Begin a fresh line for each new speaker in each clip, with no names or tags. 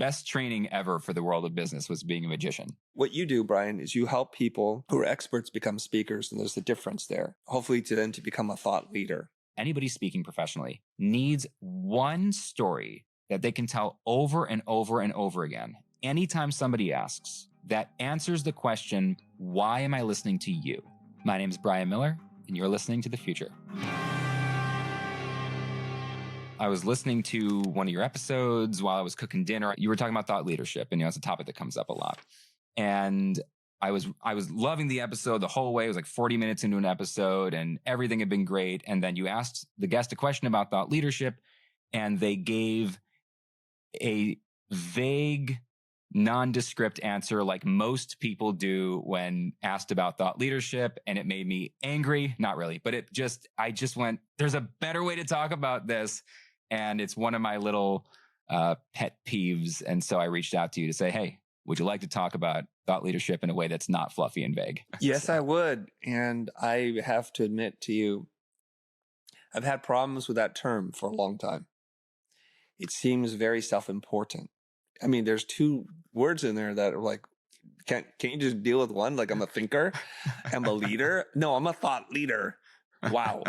best training ever for the world of business was being a magician.
What you do, Brian, is you help people who are experts become speakers, and there's a difference there. Hopefully to then to become a thought leader.
Anybody speaking professionally needs one story that they can tell over and over and over again. Anytime somebody asks, that answers the question, why am I listening to you? My name is Brian Miller, and you're listening to The Future. I was listening to one of your episodes while I was cooking dinner. You were talking about thought leadership, and it's a topic that comes up a lot. And I was loving the episode the whole way. It was like 40 minutes into an episode, and everything had been great. And then you asked the guest a question about thought leadership, and they gave a vague, nondescript answer like most people do when asked about thought leadership. And it made me angry. Not really, but I just went, there's a better way to talk about this. And it's one of my little pet peeves. And so I reached out to you to say, hey, would you like to talk about thought leadership in a way that's not fluffy and vague?
Yes, I would. And I have to admit to you, I've had problems with that term for a long time. It seems very self-important. I mean, there's two words in there that are like, can't you just deal with one? Like, I'm a thinker, I'm a leader. No, I'm a thought leader. Wow,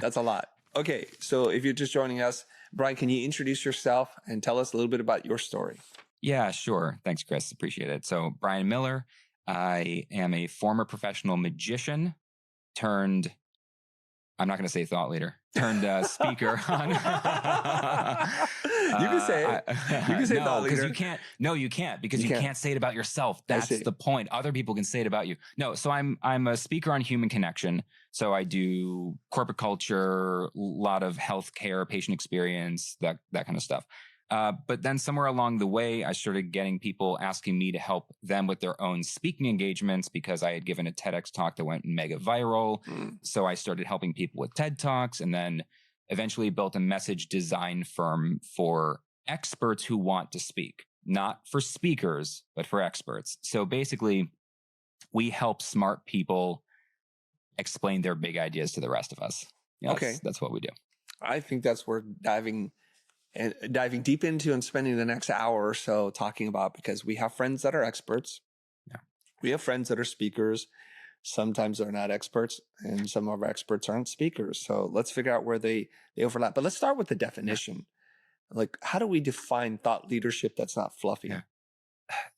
that's a lot. Okay, so if you're just joining us, Brian, can you introduce yourself and tell us a little bit about your story?
Yeah, sure. Thanks, Chris. Appreciate it. So, Brian Miller, I am a former professional magician turned, I'm not going to say thought leader, turned speaker on.
You can say it. You can say
no,
thought leader.
You can't. No, you can't, because you can't say it about yourself. That's the point. Other people can say it about you. No, so I'm a speaker on human connection. So I do corporate culture, a lot of healthcare, patient experience, that kind of stuff. But then somewhere along the way, I started getting people asking me to help them with their own speaking engagements because I had given a TEDx talk that went mega viral. So I started helping people with TED Talks, and then eventually built a message design firm for experts who want to speak, not for speakers, but for experts. So basically, we help smart people explain their big ideas to the rest of us.
Okay.
That's what we do.
I think that's worth diving deep into and spending the next hour or so talking about, because we have friends that are experts.
Yeah.
We have friends that are speakers. Sometimes they're not experts, and some of our experts aren't speakers. So let's figure out where they overlap. But let's start with the definition. Like, how do we define thought leadership that's not fluffy?
Yeah.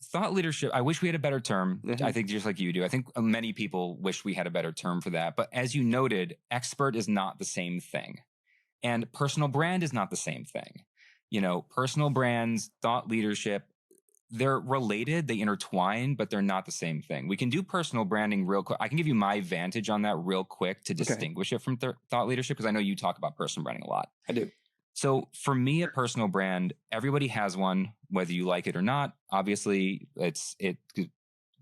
Thought leadership, I wish we had a better term. I think just like you do. I think many people wish we had a better term for that. But as you noted, expert is not the same thing. And personal brand is not the same thing. Personal brands, thought leadership, they're related, they intertwine, but they're not the same thing. We can do personal branding real quick. I can give you my vantage on that real quick to distinguish it from thought leadership, because I know you talk about personal branding a lot.
I do.
So for me, a personal brand, everybody has one, whether you like it or not. Obviously, there's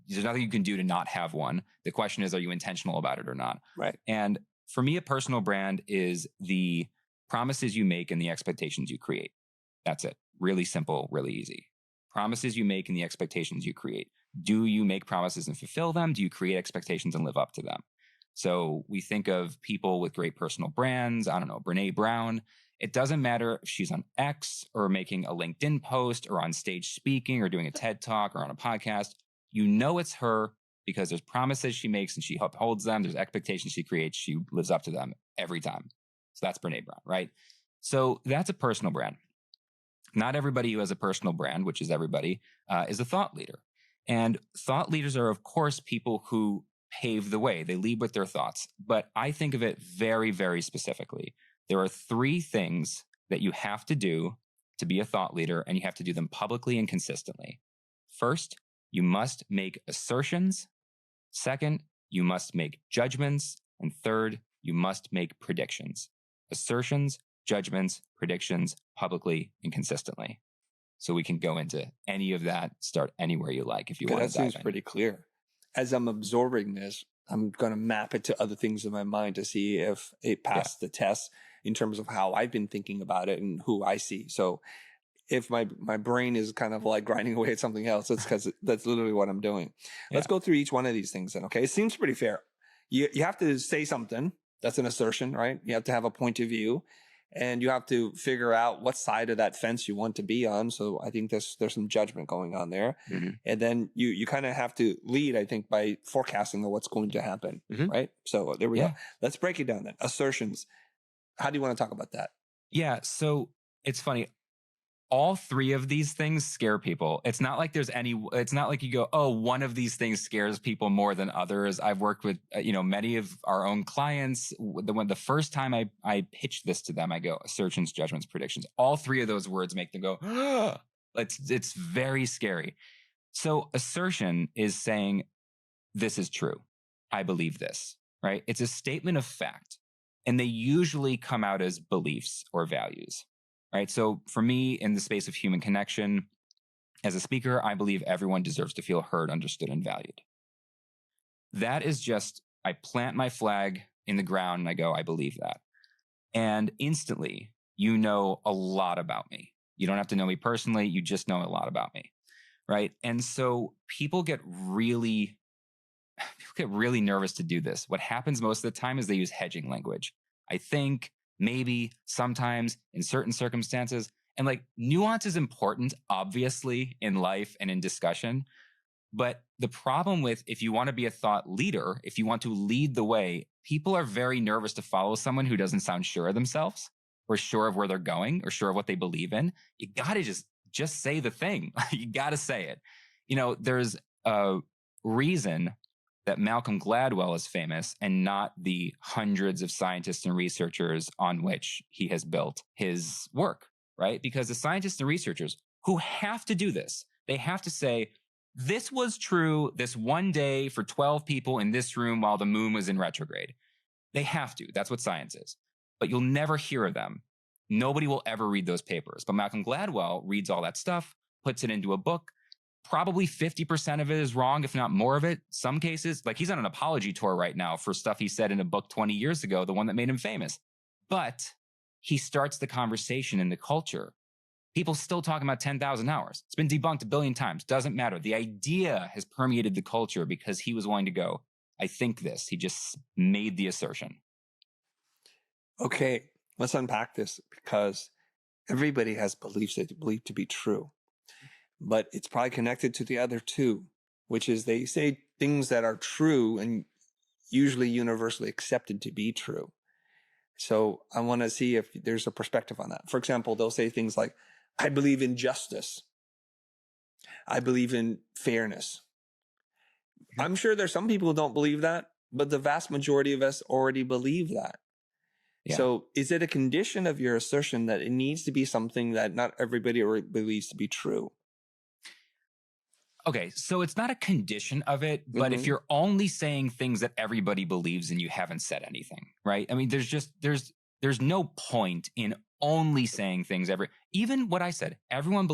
nothing you can do to not have one. The question is, are you intentional about it or not?
Right.
And for me, a personal brand is the promises you make and the expectations you create. That's it. Really simple, really easy. Promises you make and the expectations you create. Do you make promises and fulfill them? Do you create expectations and live up to them? So we think of people with great personal brands. I don't know, Brene Brown. It doesn't matter if she's on X or making a LinkedIn post or on stage speaking or doing a TED Talk or on a podcast. It's her because there's promises she makes and she upholds them. There's expectations she creates. She lives up to them every time. So that's Brene Brown, right? So that's a personal brand. Not everybody who has a personal brand, which is everybody, is a thought leader. And thought leaders are, of course, people who pave the way. They lead with their thoughts. But I think of it very, very specifically. There are 3 things that you have to do to be a thought leader, and you have to do them publicly and consistently. First, you must make assertions. Second, you must make judgments. And third, you must make predictions. Assertions, judgments, predictions, publicly and consistently. So we can go into any of that, start anywhere you like if you want to dive in.
That seems pretty clear. As I'm absorbing this, I'm going to map it to other things in my mind to see if it passed the test in terms of how I've been thinking about it and who I see. So if my brain is kind of like grinding away at something else, it's because that's literally what I'm doing. Let's go through each one of these things then, okay? It seems pretty fair. You have to say something. That's an assertion, right? You have to have a point of view. and you have to figure out what side of that fence you want to be on. So I think there's some judgment going on there. And then you kind of have to lead, I think, by forecasting what's going to happen, right? So there we go. Let's break it down then. Assertions. How do you want to talk about that?
Yeah, so it's funny. All three of these things scare people. It's not like it's not like you go, oh, one of these things scares people more than others. I've worked with, many of our own clients. The first time I pitched this to them, I go, assertions, judgments, predictions. All three of those words make them go, ah! It's very scary. So assertion is saying, this is true. I believe this, right? It's a statement of fact. And they usually come out as beliefs or values. Right. So for me, in the space of human connection, as a speaker, I believe everyone deserves to feel heard, understood, and valued. That is just, I plant my flag in the ground and I go, I believe that. And instantly, you know a lot about me. You don't have to know me personally. You just know a lot about me. Right. And so people get really nervous to do this. What happens most of the time is they use hedging language. I think, maybe, sometimes, in certain circumstances. And like, nuance is important, obviously, in life and in discussion. But the problem with, if you want to be a thought leader, if you want to lead the way, people are very nervous to follow someone who doesn't sound sure of themselves or sure of where they're going or sure of what they believe in. You got to just say the thing. You got to say it. There's a reason that Malcolm Gladwell is famous and not the hundreds of scientists and researchers on which he has built his work, right? Because the scientists and researchers who have to do this, they have to say, this was true this one day for 12 people in this room while the moon was in retrograde. They have to. That's what science is. But you'll never hear of them. Nobody will ever read those papers. But Malcolm Gladwell reads all that stuff, puts it into a book. Probably 50% of it is wrong, if not more of it. Some cases, like he's on an apology tour right now for stuff he said in a book 20 years ago, the one that made him famous. But he starts the conversation in the culture. People still talking about 10,000 hours. It's been debunked a billion times. Doesn't matter. The idea has permeated the culture because he was willing to go, I think this. He just made the assertion.
Okay, let's unpack this because everybody has beliefs that they believe to be true. But it's probably connected to the other two, which is they say things that are true and usually universally accepted to be true. So I want to see if there's a perspective on that. For example, they'll say things like, I believe in justice. I believe in fairness. I'm sure there's some people who don't believe that, but the vast majority of us already believe that. Yeah. So is it a condition of your assertion that it needs to be something that not everybody believes to be true?
Okay, so it's not a condition of it, but if you're only saying things that everybody believes and you haven't said anything, right? I mean, there's no point in only saying things even what I said, everyone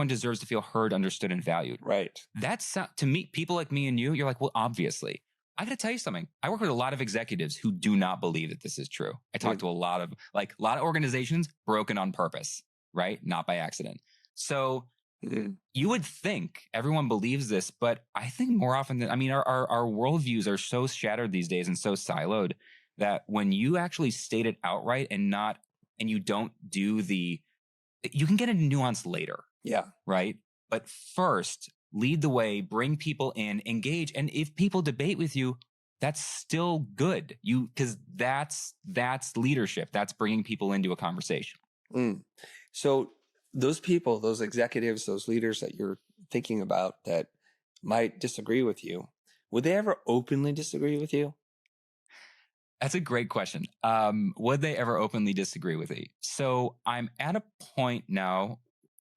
deserves to feel heard, understood, and valued.
Right.
That's to meet people like me and you're like, well, obviously. I got to tell you something. I work with a lot of executives who do not believe that this is true. I talk to a lot of organizations broken on purpose, right? Not by accident. So you would think everyone believes this, but I think more often than, our worldviews are so shattered these days and so siloed that when you actually state it outright and you don't do you can get into nuance later.
Yeah.
Right. But first, lead the way, bring people in, engage. And if people debate with you, that's still good. Because that's leadership. That's bringing people into a conversation.
So those people, those executives, those leaders that you're thinking about that might disagree with you, would they ever openly disagree with you?
That's a great question. Would they ever openly disagree with me? So I'm at a point now,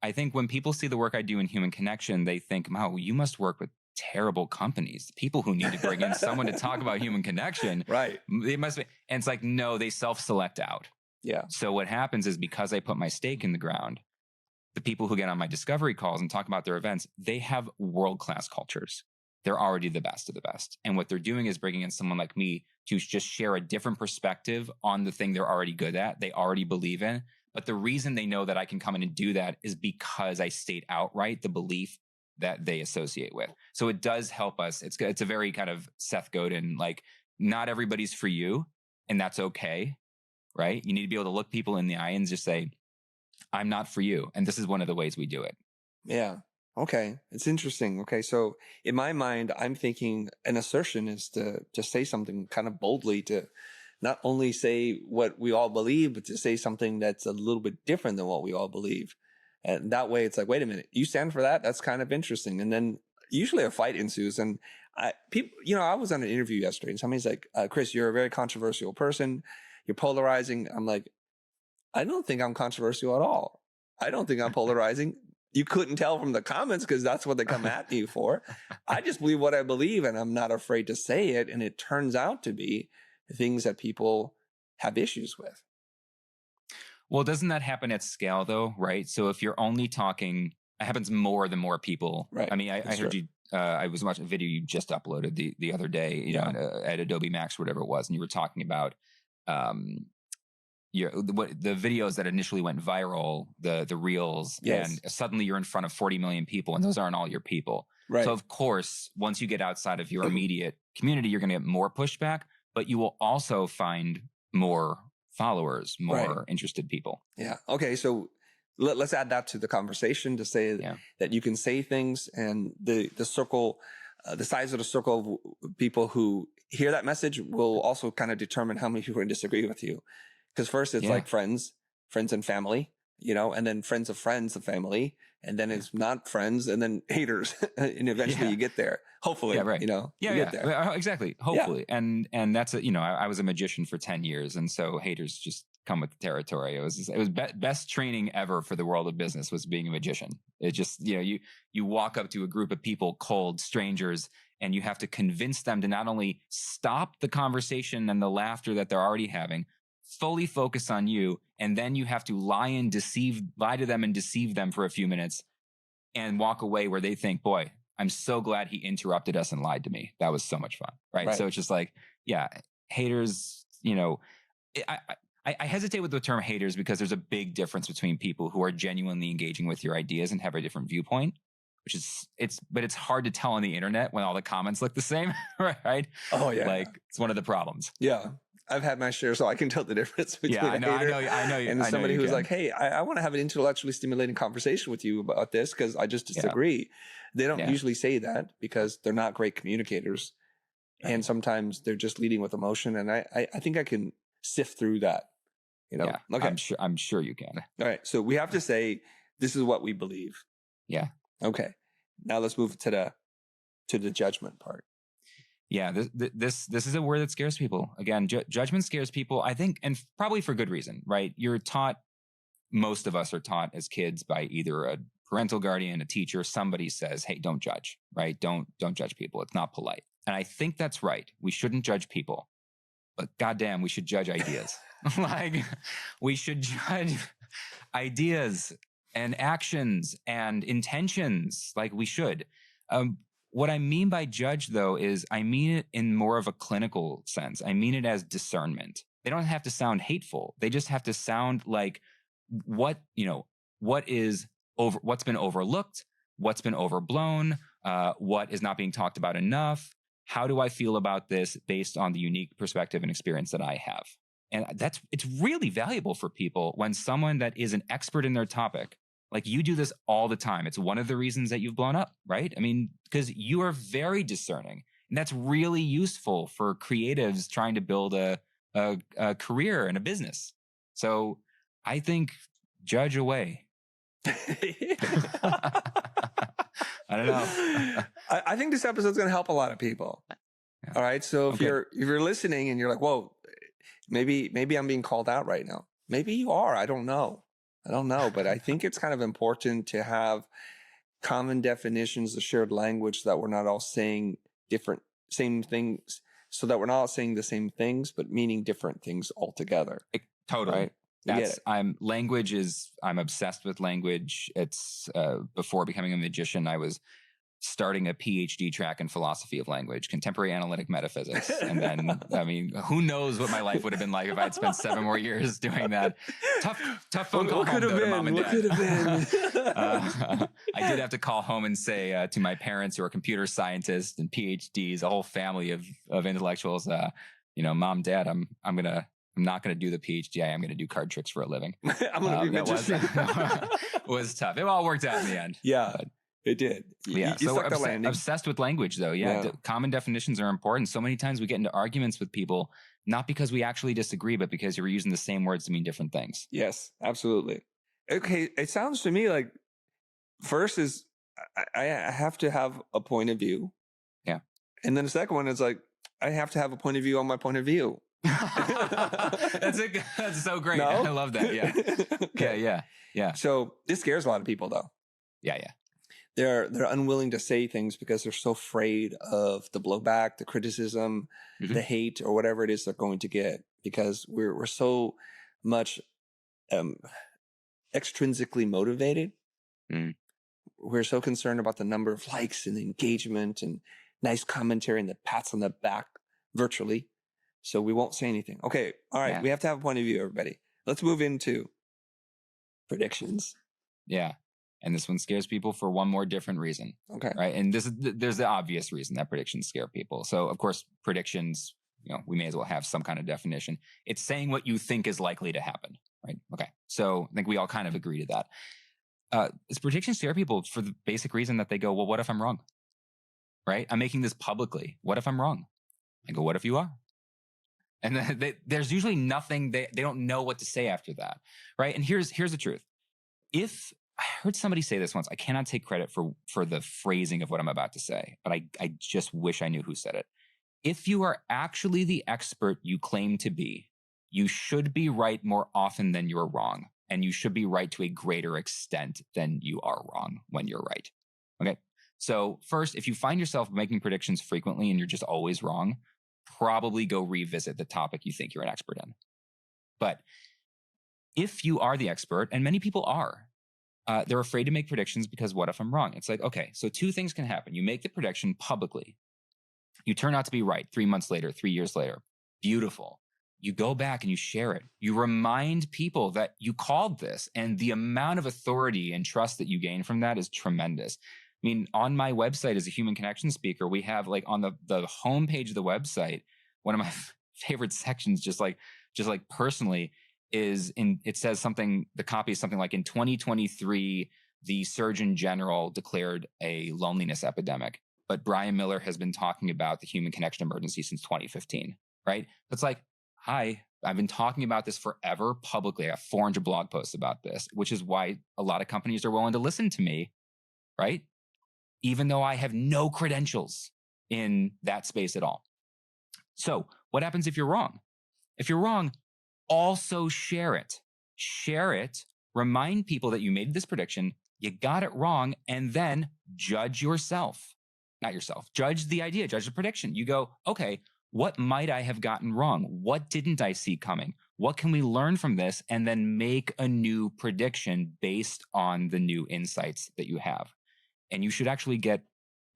I think when people see the work I do in human connection, they think, wow, you must work with terrible companies, people who need to bring in someone to talk about human connection.
Right.
They must be. And it's like, no, they self-select out.
Yeah.
So what happens is because I put my stake in the ground, the people who get on my discovery calls and talk about their events, they have world-class cultures. They're already the best of the best. And what they're doing is bringing in someone like me to just share a different perspective on the thing they're already good at, they already believe in. But the reason they know that I can come in and do that is because I state outright the belief that they associate with. So it does help us. It's a very kind of Seth Godin, like, not everybody's for you, and that's okay. right? You need to be able to look people in the eye and just say, I'm not for you. And this is one of the ways we do it.
Yeah. Okay. It's interesting. Okay. So in my mind, I'm thinking an assertion is to say something kind of boldly, to not only say what we all believe, but to say something that's a little bit different than what we all believe. And that way it's like, wait a minute, you stand for that? That's kind of interesting. And then usually a fight ensues. And I was on an interview yesterday and somebody's like, Chris, you're a very controversial person. You're polarizing. I'm like, I don't think I'm controversial at all. I don't think I'm polarizing. You couldn't tell from the comments because that's what they come at me for. I just believe what I believe and I'm not afraid to say it. And it turns out to be things that people have issues with.
Well, doesn't that happen at scale though, right? So if you're only talking, it happens more than more people.
Right.
I mean, I heard you, I was watching a video you just uploaded the other day, you know, at Adobe Max or whatever it was. And you were talking about, the videos that initially went viral, the reels, and suddenly you're in front of 40 million people and those aren't all your people. Right. So of course, once you get outside of your immediate community, you're going to get more pushback, but you will also find more followers, more interested people.
Yeah. Okay. So let's add that to the conversation to say that you can say things and the circle, the size of the circle of people who hear that message will also kind of determine how many people are going to disagree with you. Because first it's like friends and family, you know, and then friends of family, and then it's not friends, and then haters, and eventually you get there. Hopefully, you know, you get there.
Exactly. Hopefully, and that's I was a magician for 10 years, and so haters just come with the territory. It was best training ever for the world of business was being a magician. It just you walk up to a group of people, cold strangers, and you have to convince them to not only stop the conversation and the laughter that they're already having, fully focus on you, and then you have to lie to them and deceive them for a few minutes and walk away where they think, boy, I'm so glad he interrupted us and lied to me. That was so much fun. Right. So it's just like, haters, I hesitate with the term haters because there's a big difference between people who are genuinely engaging with your ideas and have a different viewpoint, but it's hard to tell on the internet when all the comments look the same. Right.
Oh yeah.
Like it's one of the problems.
Yeah. I've had my share, so I can tell the difference between a hater and somebody who's like, hey, I want to have an intellectually stimulating conversation with you about this because I just disagree. They don't usually say that because they're not great communicators. Right. And sometimes they're just leading with emotion. And I think I can sift through that. You know?
Yeah, okay. I'm sure you can.
All right. So we have to say, this is what we believe.
Yeah.
Okay. Now let's move to the judgment part.
Yeah, this is a word that scares people. Again, judgment scares people, I think, and probably for good reason, right? Most of us are taught as kids by either a parental guardian, a teacher, somebody says, hey, don't judge, right? Don't judge people. It's not polite. And I think that's right. We shouldn't judge people, but goddamn, we should judge ideas. Like we should judge ideas and actions and intentions like we should. What I mean by judge, though, is I mean it in more of a clinical sense. I mean it as discernment. They don't have to sound hateful. They just have to sound like what's been overlooked, what's been overblown, what is not being talked about enough. How do I feel about this based on the unique perspective and experience that I have? And it's really valuable for people when someone that is an expert in their topic, like you do this all the time. It's one of the reasons that you've blown up, right? I mean, because you are very discerning, and that's really useful for creatives trying to build a career and a business. So I think judge away. I don't know.
I think this episode's going to help a lot of people. Yeah. All right. So if you're listening and you're like, whoa, maybe I'm being called out right now. Maybe you are. I don't know. But I think it's kind of important to have common definitions, a shared language, so that we're not all saying same things, so that we're not all saying the same things, but meaning different things altogether.
Totally. Right? I'm obsessed with language. It's before becoming a magician, I was starting a PhD track in philosophy of language, contemporary analytic metaphysics. And then, I mean, who knows what my life would have been like if I'd spent 7 more years doing that. Tough phone call home to mom and dad. What could have been? I did have to call home and say to my parents who are computer scientists and PhDs, a whole family of intellectuals, mom, dad, I'm going to I'm not going to do the PhD. I am going to do card tricks for a living.
I'm going to be magician.
Was tough. It all worked out in the end.
Yeah, it did.
Yeah.
You
So
stuck
we're
the landing.
obsessed with language, though. Yeah. Common definitions are important. So many times we get into arguments with people, not because we actually disagree, but because you're using the same words to mean different things.
Yes, absolutely. Okay. It sounds to me like first is I have to have a point of view.
Yeah.
And then the second one is like, I have to have a point of view on my point of view.
That's so great.
No?
I love that. Yeah.
Okay.
Yeah.
So this scares a lot of people though.
Yeah.
They're unwilling to say things because they're so afraid of the blowback, the criticism, the hate, or whatever it is they're going to get, because we're so much extrinsically motivated. We're so concerned about the number of likes and engagement and nice commentary and the pats on the back virtually. So we won't say anything. Okay. All right. We have to have a point of view, everybody. Let's move into predictions.
Yeah. And this one scares people for one more different reason.
Okay.
Right. And there's the obvious reason that predictions scare people. So of course, predictions, we may as well have some kind of definition. It's saying what you think is likely to happen. Right. Okay. So I think we all kind of agree to that. Does predictions scare people for the basic reason that they go, well, what if I'm wrong? Right. I'm making this publicly. What if I'm wrong? I go, what if you are? And then there's usually nothing, they don't know what to say after that. Right. And here's the truth. If I heard somebody say this once, I cannot take credit for the phrasing of what I'm about to say, but I just wish I knew who said it. If you are actually the expert you claim to be, you should be right more often than you're wrong. And you should be right to a greater extent than you are wrong when you're right. Okay. So first, if you find yourself making predictions frequently and you're just always wrong, probably go revisit the topic you think you're an expert in. But if you are the expert, and many people are, they're afraid to make predictions because what if I'm wrong? It's like, okay, so two things can happen. You make the prediction publicly. You turn out to be right 3 months later, 3 years later. Beautiful. You go back and you share it. You remind people that you called this, and the amount of authority and trust that you gain from that is tremendous. I mean, on my website as a human connection speaker, we have like on the homepage of the website, one of my favorite sections, just like personally, it says something, the copy is something like, in 2023, the Surgeon General declared a loneliness epidemic, but Brian Miller has been talking about the human connection emergency since 2015, right? It's like, hi, I've been talking about this forever publicly. I have 400 blog posts about this, which is why a lot of companies are willing to listen to me, right? Even though I have no credentials in that space at all. So what happens if you're wrong? If you're wrong, also share it. Share it. Remind people that you made this prediction, you got it wrong, and then judge yourself. Not yourself. Judge the idea, judge the prediction. You go, okay, what might I have gotten wrong? What didn't I see coming? What can we learn from this? And then make a new prediction based on the new insights that you have. And you should actually get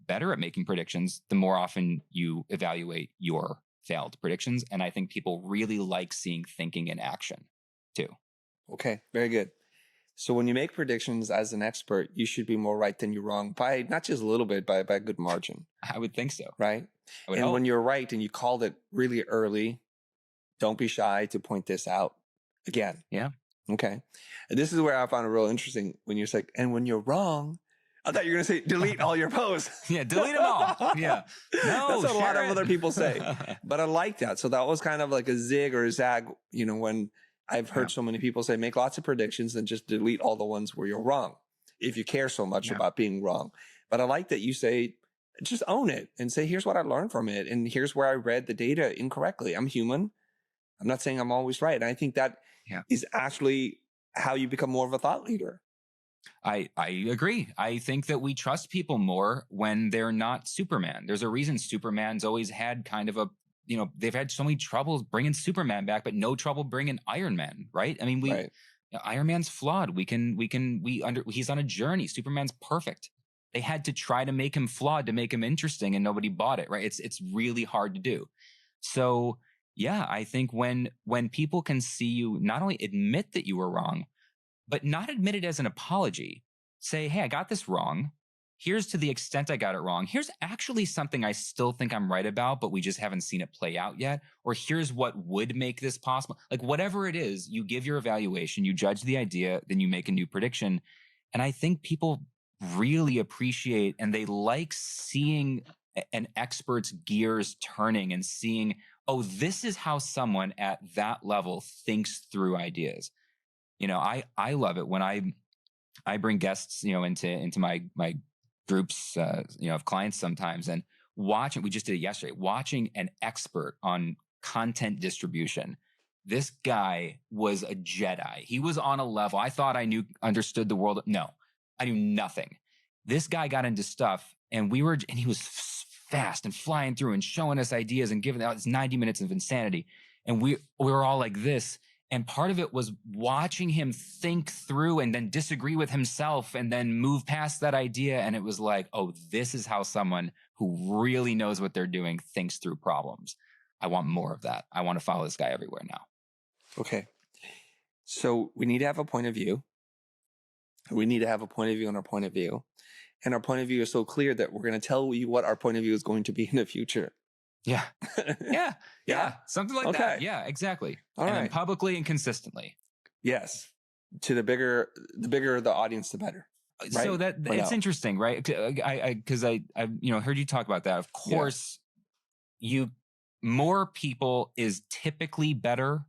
better at making predictions the more often you evaluate your failed predictions. And I think people really like seeing thinking in action too. Okay,
very good. So when you make predictions as an expert, you should be more right than you're wrong by not just a little bit, by a good margin.
I would think so.
Right? And when you're right and you called it really early, don't be shy to point this out again.
Yeah.
Okay. And this is where I found it real interesting when you're like, and when you're wrong, I thought you were going to say, delete all your posts.
Yeah, delete them all. Yeah. No,
that's what a lot of other people say. But I like that. So that was kind of like a zig or a zag, when I've heard so many people say, make lots of predictions and just delete all the ones where you're wrong, if you care so much about being wrong. But I like that you say, just own it and say, here's what I learned from it. And here's where I read the data incorrectly. I'm human. I'm not saying I'm always right. And I think that is actually how you become more of a thought leader.
I agree. I think that we trust people more when they're not Superman. There's a reason Superman's always had kind of a, they've had so many troubles bringing Superman back, but no trouble bringing Iron Man, right? I mean, Iron Man's flawed. He's on a journey. Superman's perfect. They had to try to make him flawed to make him interesting, and nobody bought it, right? It's really hard to do. So yeah, I think when people can see you not only admit that you were wrong, but not admit it as an apology. Say, hey, I got this wrong. here's to the extent I got it wrong. Here's actually something I still think I'm right about, but we just haven't seen it play out yet. Or here's what would make this possible. Like whatever it is, you give your evaluation, you judge the idea, then you make a new prediction. And I think people really appreciate and they like seeing an expert's gears turning and seeing, oh, this is how someone at that level thinks through ideas. You know, I love it when I bring guests, you know, into my groups, you know, of clients sometimes, and watching. We just did it yesterday. Watching an expert on content distribution. This guy was a Jedi. He was on a level. I thought I understood the world. No, I knew nothing. This guy got into stuff, and he was fast and flying through and showing us ideas and giving out 90 minutes of insanity. And we were all like this. And part of it was watching him think through and then disagree with himself and then move past that idea. And it was like, oh, this is how someone who really knows what they're doing thinks through problems. I want more of that. I want to follow this guy everywhere now.
Okay. So we need to have a point of view. We need to have a point of view on our point of view. And our point of view is so clear that we're going to tell you what our point of view is going to be in the future.
Yeah. Yeah. Something like that. Yeah, exactly.
All
and
right.
then publicly and consistently.
Yes. To the bigger the audience, the better. Right?
So that it's interesting, right? Because I you know, heard you talk about that. Of course, more people is typically better,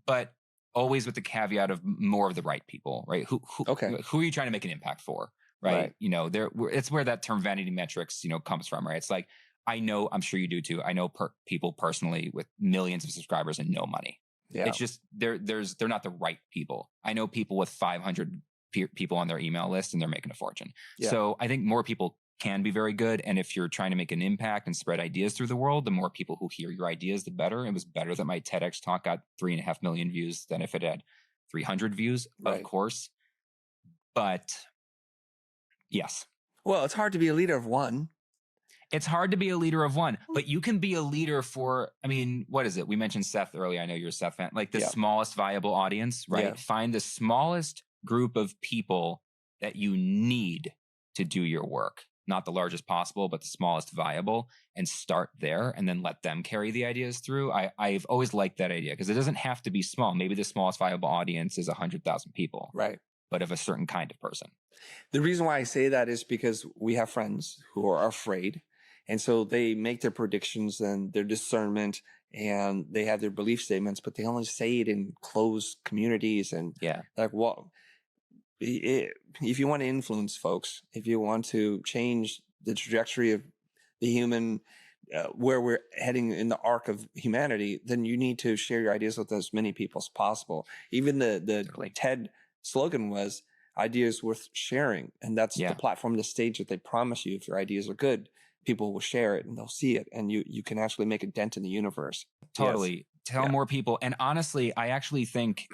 but always with the caveat of more of the right people, right? Who are you trying to make an impact for, right? You know, it's where that term vanity metrics, you know, comes from, right? It's like, I'm sure you do too. I know people personally with millions of subscribers and no money. Yeah. It's just, they're not the right people. I know people with 500 people on their email list and they're making a fortune. Yeah. So I think more people can be very good. And if you're trying to make an impact and spread ideas through the world, the more people who hear your ideas, the better. It was better that my TEDx talk got 3.5 million views than if it had 300 views, of course. But yes.
Well, it's hard to be a leader of one.
It's hard to be a leader of one, but you can be a leader for, I mean, what is it? We mentioned Seth earlier. I know you're a Seth fan. Like the smallest viable audience, right? Yeah. Find the smallest group of people that you need to do your work. Not the largest possible, but the smallest viable, and start there and then let them carry the ideas through. I've always liked that idea because it doesn't have to be small. Maybe the smallest viable audience is 100,000 people. Right. But of a certain kind of person.
The reason why I say that is because we have friends who are afraid. And so they make their predictions and their discernment and they have their belief statements, but they only say it in closed communities. And like, what? If you want to influence folks, if you want to change the trajectory of the human, where we're heading in the arc of humanity, then you need to share your ideas with as many people as possible. Even the TED slogan was ideas worth sharing. And that's the platform, the stage that they promise you. If your ideas are good, people will share it and they'll see it. And you can actually make a dent in the universe.
Totally. Yes. Tell more people. And honestly, I actually think,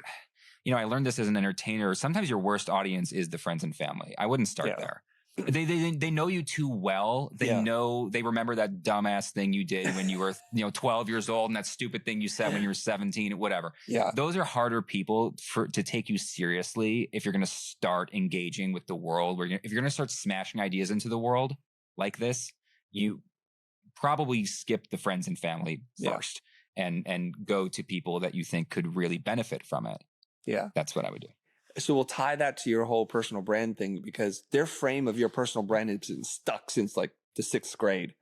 you know, I learned this as an entertainer. Sometimes your worst audience is the friends and family. I wouldn't start there. They know you too well. They remember that dumbass thing you did when you were, 12 years old, and that stupid thing you said when you were 17, whatever. Yeah. Those are harder people to take you seriously if you're going to start engaging with the world. If you're going to start smashing ideas into the world like this, you probably skip the friends and family first and go to people that you think could really benefit from it. Yeah. That's what I would do.
So we'll tie that to your whole personal brand thing, because their frame of your personal brand has been stuck since like the 6th grade.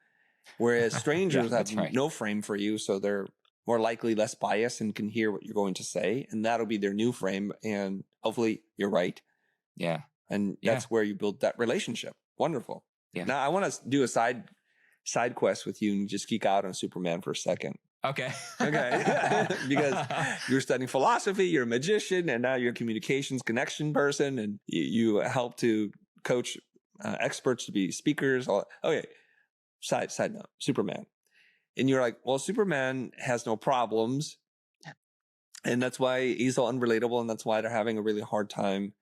Whereas strangers have no frame for you. So they're more likely less biased and can hear what you're going to say. And that'll be their new frame. And hopefully you're right. Yeah. And that's where you build that relationship. Wonderful. Yeah. Now I want to do a side quest with you and just geek out on Superman for a second.
Okay.
Because you're studying philosophy, you're a magician, and now you're a communications connection person, and you help to coach experts to be speakers. Okay. Side note, Superman. And you're like, well, Superman has no problems. And that's why he's so unrelatable. And that's why they're having a really hard time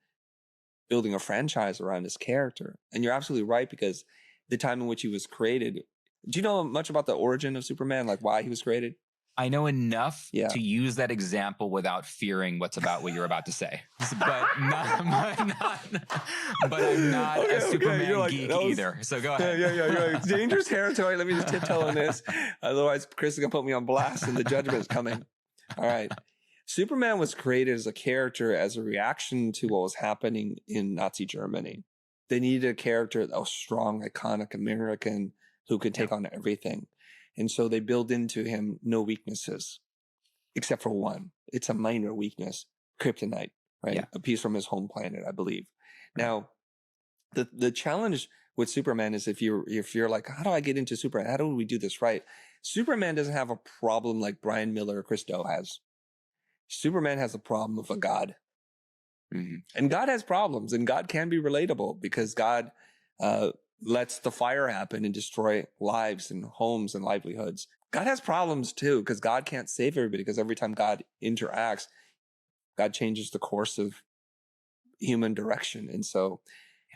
building a franchise around his character. And you're absolutely right, because the time in which he was created. Do you know much about the origin of Superman, like why he was created?
I know enough
Yeah.
to use that example without fearing what you're about to say. But I'm not
Okay,
a Superman
you're like,
geek
that was-
either. So go ahead.
Yeah. You're like, dangerous territory. Let me just tiptoe on this. Otherwise, Chris is going to put me on blast and the judgment is coming. All right. Superman was created as a character as a reaction to what was happening in Nazi Germany. They needed a character that was strong, iconic American who could take on everything. And so they build into him no weaknesses, except for one. It's a minor weakness, kryptonite, right?
Yeah.
A piece from his home planet, I believe. Now, the challenge with Superman is if you're like, how do I get into Superman? How do we do this right? Superman doesn't have a problem like Brian Miller or Chris Do has. Superman has a problem with a God.
Mm-hmm.
And God has problems, and God can be relatable because God lets the fire happen and destroy lives and homes and livelihoods. God has problems too because God can't save everybody, because every time God interacts, God changes the course of human direction. And so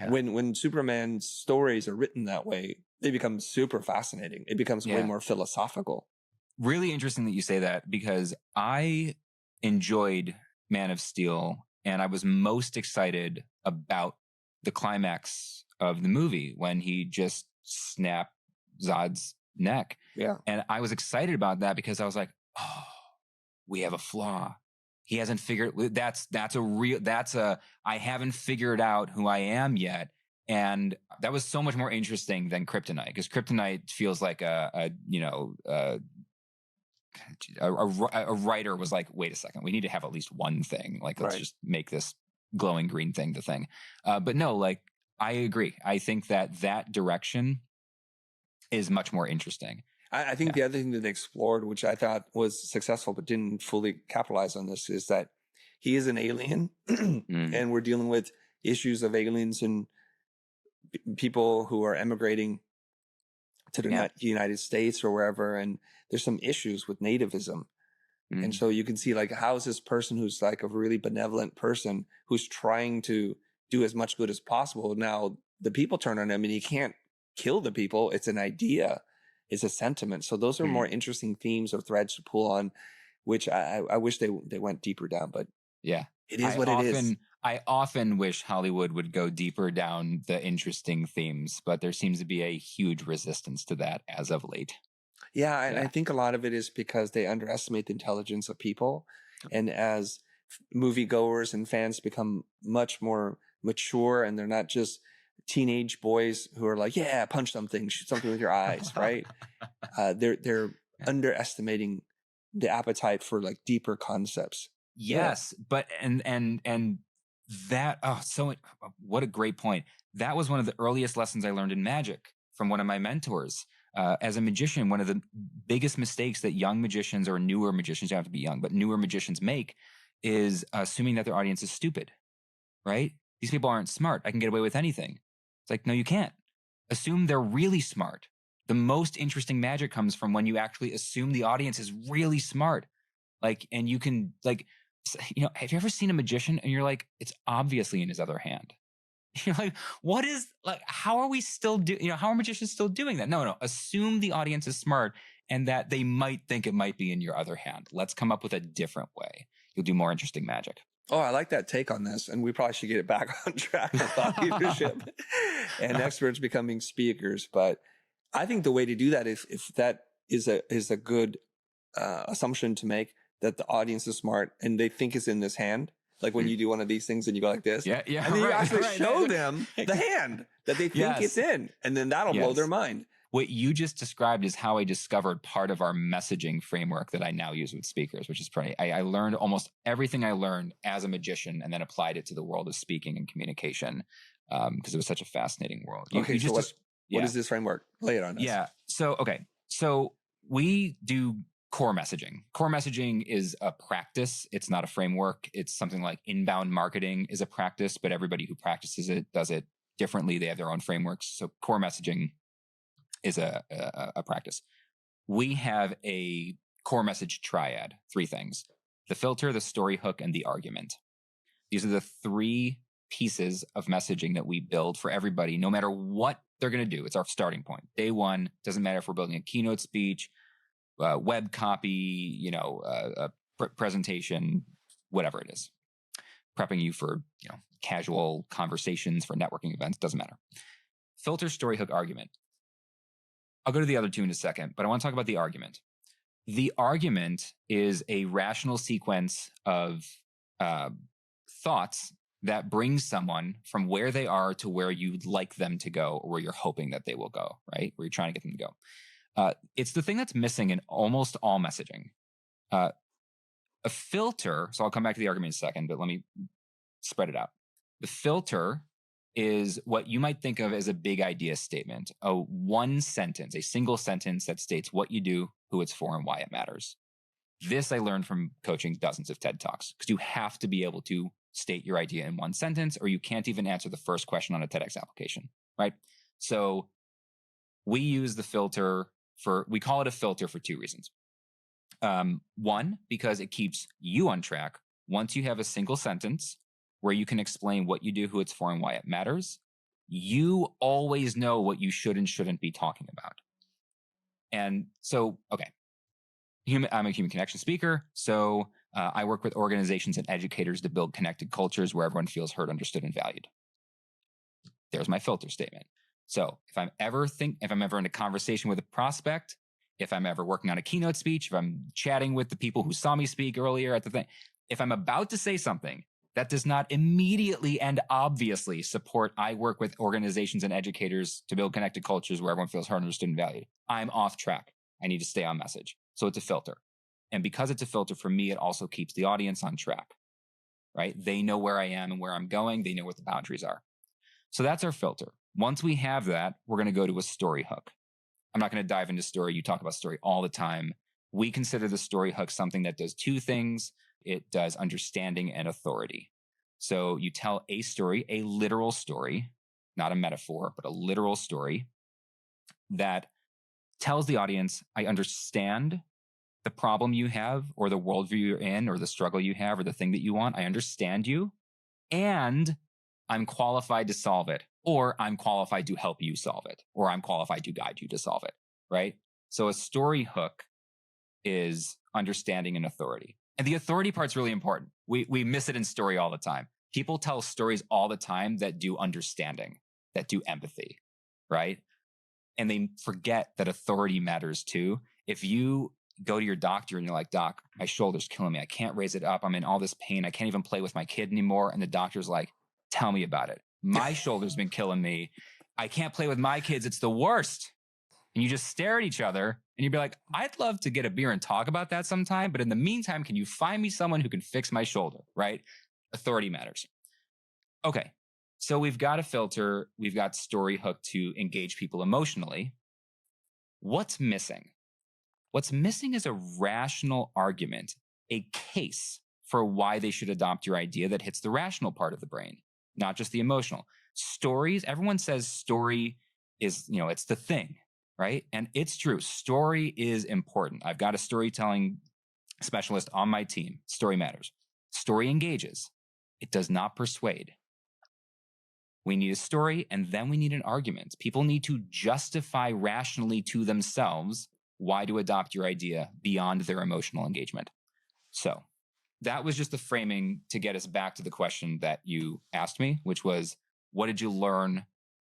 when Superman's stories are written that way, they become super fascinating. It becomes way more philosophical.
Really interesting that you say that, because I enjoyed Man of Steel and I was most excited about the climax of the movie when he just snapped Zod's neck.
Yeah.
And I was excited about that because I was like, oh, we have a flaw. He hasn't figured I haven't figured out who I am yet. And that was so much more interesting than Kryptonite, because Kryptonite feels like a writer was like, wait a second, we need to have at least one thing. Like, let's just make this glowing green thing the thing. But no, like, I agree. I think that direction is much more interesting.
I think the other thing that they explored, which I thought was successful but didn't fully capitalize on this, is that he is an alien and we're dealing with issues of aliens and people who are emigrating to the United States or wherever. And there's some issues with nativism. And so you can see, like, how is this person who's like a really benevolent person who's trying to do as much good as possible, now the people turn on him and he can't kill the people. It's an idea. It's a sentiment. So those are more interesting themes or threads to pull on, which I wish they went deeper down, but it is what it is.
I often wish Hollywood would go deeper down the interesting themes, but there seems to be a huge resistance to that as of late.
Yeah, and I think a lot of it is because they underestimate the intelligence of people. And as moviegoers and fans become much more mature, and they're not just teenage boys who are like, yeah, punch something, shoot something with your eyes, right? They're underestimating the appetite for like deeper concepts.
Yes, but and that what a great point. That was one of the earliest lessons I learned in magic from one of my mentors. As a magician, one of the biggest mistakes that young magicians or newer magicians, you don't have to be young, but newer magicians make is assuming that their audience is stupid, right? These people aren't smart. I can get away with anything. It's like, no, you can't. Assume they're really smart. The most interesting magic comes from when you actually assume the audience is really smart. Like, and you can, like, have you ever seen a magician and you're like, it's obviously in his other hand? You're like, what is, like, how are we still how are magicians still doing that? No, assume the audience is smart and that they might think it might be in your other hand. Let's come up with a different way. You'll do more interesting magic.
Oh, I like that take on this. And we probably should get it back on track with thought leadership and experts becoming speakers. But I think the way to do that, if that is a good assumption to make, that the audience is smart and they think it's in this hand. Like when you do one of these things and you go like this.
Yeah.
And then you actually show them the hand that they think it's in. And then that'll blow their mind.
What you just described is how I discovered part of our messaging framework that I now use with speakers, which is pretty. I learned almost everything I learned as a magician and then applied it to the world of speaking and communication because it was such a fascinating world.
What is this framework? Lay it on us.
Yeah. So we do core messaging. Core messaging is a practice. It's not a framework. It's something like inbound marketing is a practice, but everybody who practices it does it differently. They have their own frameworks. So core messaging is a practice. We have a core message triad, 3 things: the filter, the story hook, and the argument. These are the 3 pieces of messaging that we build for everybody, no matter what they're going to do. It's our starting point. Day one, doesn't matter if we're building a keynote speech, web copy, presentation, whatever it is, prepping you for casual conversations, for networking events, doesn't matter. Filter, story, hook, argument. I'll go to the other two in a second, but I want to talk about the argument. The argument is a rational sequence of thoughts that brings someone from where they are to where you'd like them to go, or where you're hoping that they will go, right? Where you're trying to get them to go. It's the thing that's missing in almost all messaging. A filter, so I'll come back to the argument in a second, but let me spread it out. The filter is what you might think of as a big idea statement, one sentence, a single sentence that states what you do, who it's for, and why it matters. This I learned from coaching dozens of TED Talks, because you have to be able to state your idea in one sentence, or you can't even answer the first question on a TEDx application, right? So we use the filter we call it a filter for two reasons. One, because it keeps you on track. Once you have a single sentence where you can explain what you do, who it's for, and why it matters, you always know what you should and shouldn't be talking about. And so, okay, I'm a human connection speaker. So I work with organizations and educators to build connected cultures where everyone feels heard, understood, and valued. There's my filter statement. So if I'm ever in a conversation with a prospect, if I'm ever working on a keynote speech, if I'm chatting with the people who saw me speak earlier at the thing, if I'm about to say something that does not immediately and obviously support I work with organizations and educators to build connected cultures where everyone feels heard, understood, and valued, I'm off track. I need to stay on message. So it's a filter. And because it's a filter, for me, it also keeps the audience on track, right? They know where I am and where I'm going. They know what the boundaries are. So that's our filter. Once we have that, we're going to go to a story hook. I'm not going to dive into story. You talk about story all the time. We consider the story hook something that does two things. It does understanding and authority. So you tell a story, a literal story, not a metaphor, but a literal story that tells the audience, I understand the problem you have, or the worldview you're in, or the struggle you have, or the thing that you want. I understand you, and I'm qualified to solve it, or I'm qualified to help you solve it, or I'm qualified to guide you to solve it, right? So a story hook is understanding and authority. And the authority part's really important. We miss it in story all the time. People tell stories all the time that do understanding, that do empathy, right? And they forget that authority matters too. If you go to your doctor and you're like, doc, my shoulder's killing me. I can't raise it up. I'm in all this pain. I can't even play with my kid anymore. And the doctor's like, tell me about it. My shoulder's been killing me. I can't play with my kids. It's the worst. And you just stare at each other and you'd be like, I'd love to get a beer and talk about that sometime. But in the meantime, can you find me someone who can fix my shoulder, right? Authority matters. Okay. So we've got a filter. We've got story hook to engage people emotionally. What's missing? What's missing is a rational argument, a case for why they should adopt your idea that hits the rational part of the brain, not just the emotional. Stories, everyone says story is, it's the thing, right? And it's true. Story is important. I've got a storytelling specialist on my team. Story matters. Story engages. It does not persuade. We need a story, and then we need an argument. People need to justify rationally to themselves why to adopt your idea beyond their emotional engagement. So that was just the framing to get us back to the question that you asked me, which was, what did you learn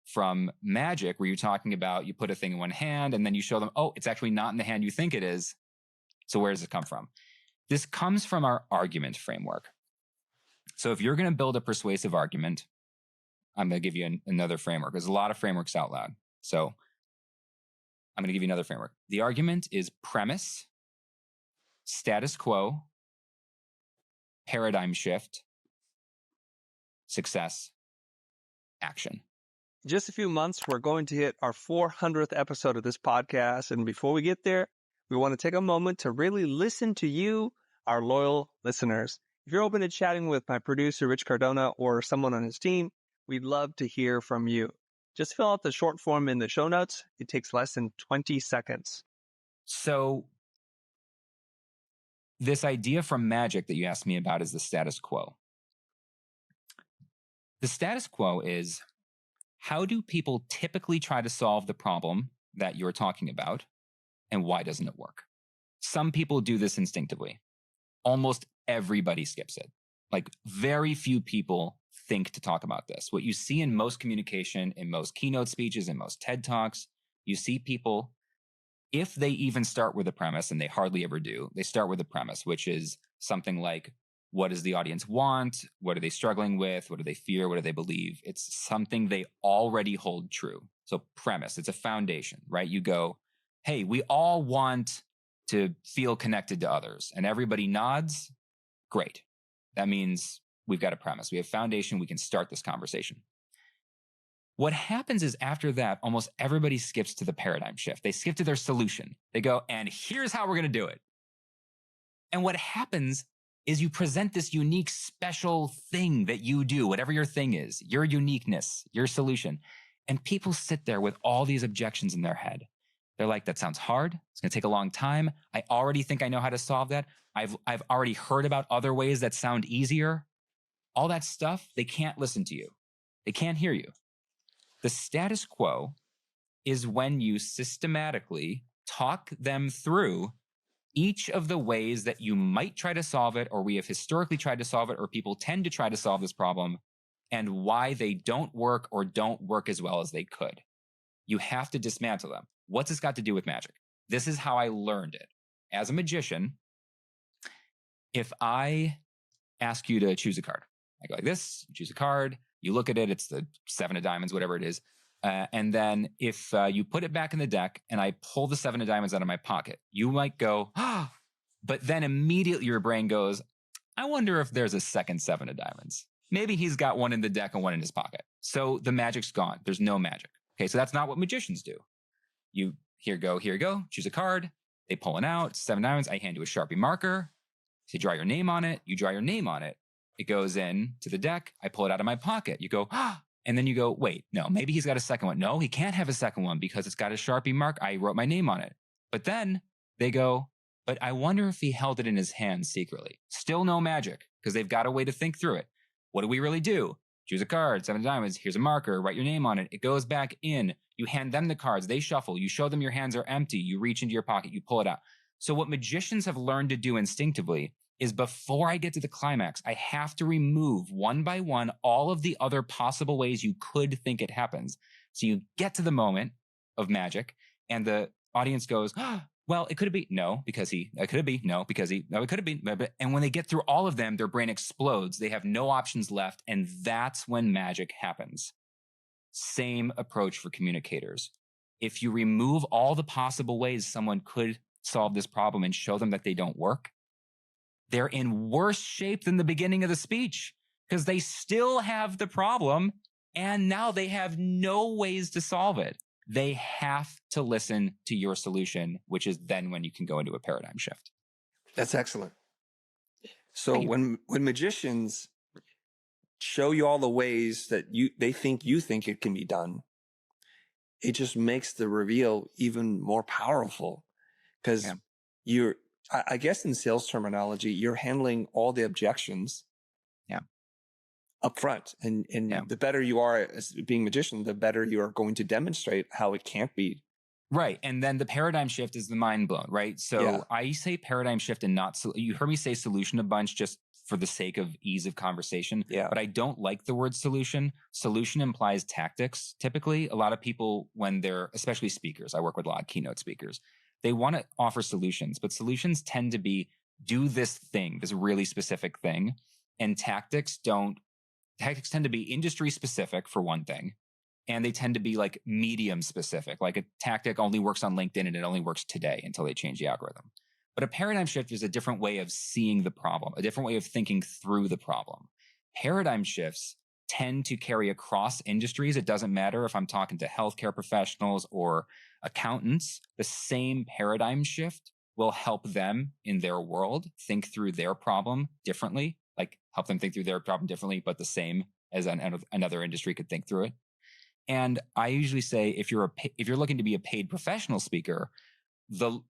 from magic, where you're talking about you put a thing in one hand and then you show them, oh, it's actually not in the hand you think it is. So where does it come from? This comes from our argument framework. So if you're going to build a persuasive argument, I'm going to give you another framework. There's a lot of frameworks out loud. So I'm going to give you another framework. The argument is premise, status quo, paradigm shift, success, action.
In just a few months, we're going to hit our 400th episode of this podcast. And before we get there, we want to take a moment to really listen to you, our loyal listeners. If you're open to chatting with my producer, Rich Cardona, or someone on his team, we'd love to hear from you. Just fill out the short form in the show notes. It takes less than 20 seconds.
So this idea from magic that you asked me about is the status quo. The status quo is, how do people typically try to solve the problem that you're talking about, and why doesn't it work? some people do this instinctively. Almost everybody skips it. Like very few people think to talk about this. What you see in most communication, in most keynote speeches, in most TED Talks, you see people, if they even start with a premise, and they hardly ever do, they start with a premise, which is something like, what does the audience want? What are they struggling with? What do they fear? What do they believe? It's something they already hold true. So premise, it's a foundation, right? You go, hey, we all want to feel connected to others, and everybody nods. Great. That means we've got a premise. We have foundation. We can start this conversation. What happens is after that, almost everybody skips to the paradigm shift. They skip to their solution. They go, and here's how we're going to do it. And what happens is you present this unique, special thing that you do, whatever your thing is, your uniqueness, your solution. And people sit there with all these objections in their head. They're like, that sounds hard. It's going to take a long time. I already think I know how to solve that. I've already heard about other ways that sound easier. All that stuff, they can't listen to you. They can't hear you. The status quo is when you systematically talk them through each of the ways that you might try to solve it, or we have historically tried to solve it, or people tend to try to solve this problem, and why they don't work or don't work as well as they could. You have to dismantle them. What's this got to do with magic? This is how I learned it. As a magician, if I ask you to choose a card, I go like this, you choose a card, you look at it, it's the 7 of diamonds, whatever it is. And then if you put it back in the deck and I pull the 7 of diamonds out of my pocket, you might go, ah, but then immediately your brain goes, I wonder if there's a second 7 of diamonds. Maybe he's got one in the deck and one in his pocket. So the magic's gone. There's no magic. Okay, so that's not what magicians do. You, here you go, choose a card. They pull it out, 7 diamonds. I hand you a Sharpie marker. You draw your name on it. You draw your name on it. It goes in to the deck. I pull it out of my pocket. You go, ah, and then you go, wait, no, maybe he's got a second one. No, he can't have a second one because it's got a Sharpie mark. I wrote my name on it. But then they go, but I wonder if he held it in his hand secretly. Still no magic because they've got a way to think through it. What do we really do? Choose a card, 7 diamonds. Here's a marker. Write your name on it. It goes back in. You hand them the cards. They shuffle. You show them your hands are empty. You reach into your pocket. You pull it out. So what magicians have learned to do instinctively is before I get to the climax, I have to remove one by one all of the other possible ways you could think it happens. So you get to the moment of magic and the audience goes, oh, well, it could be, no, because he, it could be, no, because he, no, it could have been. And when they get through all of them, their brain explodes. They have no options left. And that's when magic happens. Same approach for communicators. If you remove all the possible ways someone could solve this problem and show them that they don't work, they're in worse shape than the beginning of the speech because they still have the problem and now they have no ways to solve it. They have to listen to your solution, which is then when you can go into a paradigm shift.
That's excellent. So when magicians show you all the ways that they think you think it can be done, it just makes the reveal even more powerful because you're, I guess in sales terminology, you're handling all the objections up front. And the better you are as being a magician, the better you are going to demonstrate how it can't be.
Right. And then the paradigm shift is the mind blown, right? So I say paradigm shift and not, you heard me say solution a bunch just for the sake of ease of conversation.
Yeah.
But I don't like the word solution. Solution implies tactics. Typically, a lot of people, when they're, especially speakers, I work with a lot of keynote speakers, they want to offer solutions, but solutions tend to be do this thing, this really specific thing. And tactics tend to be industry specific for one thing. And they tend to be like medium specific. Like a tactic only works on LinkedIn and it only works today until they change the algorithm. But a paradigm shift is a different way of seeing the problem, a different way of thinking through the problem. Paradigm shifts tend to carry across industries. It doesn't matter if I'm talking to healthcare professionals or accountants, the same paradigm shift will help them in their world think through their problem differently, like help them think through their problem differently, but the same as another industry could think through it. And I usually say, if you're looking to be a paid professional speaker, the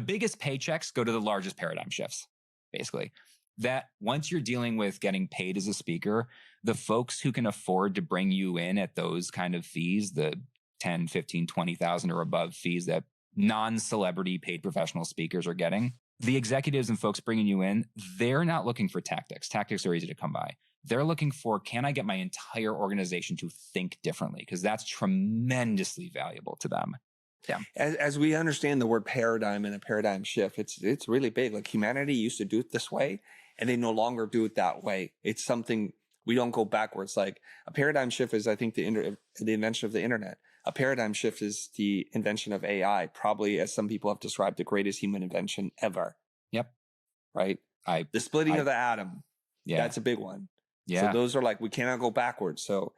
biggest paychecks go to the largest paradigm shifts, basically. That once you're dealing with getting paid as a speaker, the folks who can afford to bring you in at those kind of fees, the 10, 15, 20,000 or above fees that non-celebrity paid professional speakers are getting. The executives and folks bringing you in, they're not looking for tactics. Tactics are easy to come by. They're looking for, can I get my entire organization to think differently? Because that's tremendously valuable to them. Yeah.
As we understand the word paradigm and a paradigm shift, it's really big. Like humanity used to do it this way, and they no longer do it that way. It's something we don't go backwards. Like a paradigm shift is, I think, the invention of the internet. A paradigm shift is the invention of AI, probably, as some people have described, the greatest human invention ever.
Yep.
Right? The splitting of the atom.
Yeah.
That's a big one.
Yeah.
So those are like, we cannot go backwards. So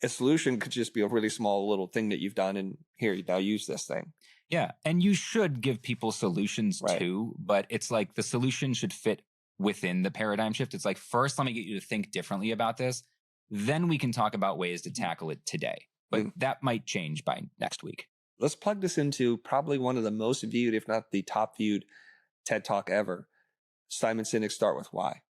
a solution could just be a really small little thing that you've done, and here, now use this thing.
Yeah. And you should give people solutions too, but it's like the solution should fit within the paradigm shift. It's like, first, let me get you to think differently about this. Then we can talk about ways to tackle it today. But that might change by next week.
Let's plug this into probably one of the most viewed, if not the top viewed TED Talk ever. Simon Sinek's Start With Why.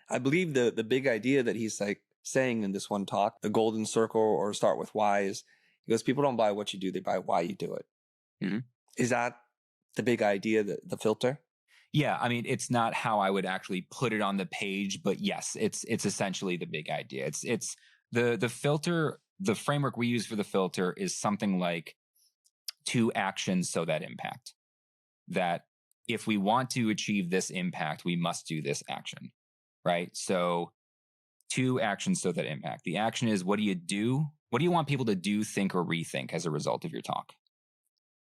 I believe the big idea that he's like saying in this one talk, the golden circle or start with why, is he goes, people don't buy what you do, they buy why you do it.
Mm-hmm.
Is that the big idea, the filter?
Yeah, I mean, it's not how I would actually put it on the page, but yes, it's essentially the big idea. It's the filter. The framework we use for the filter is something like 2 actions so that impact. That if we want to achieve this impact, we must do this action, right? So 2 actions so that impact. The action is, what do you do? What do you want people to do, think, or rethink as a result of your talk?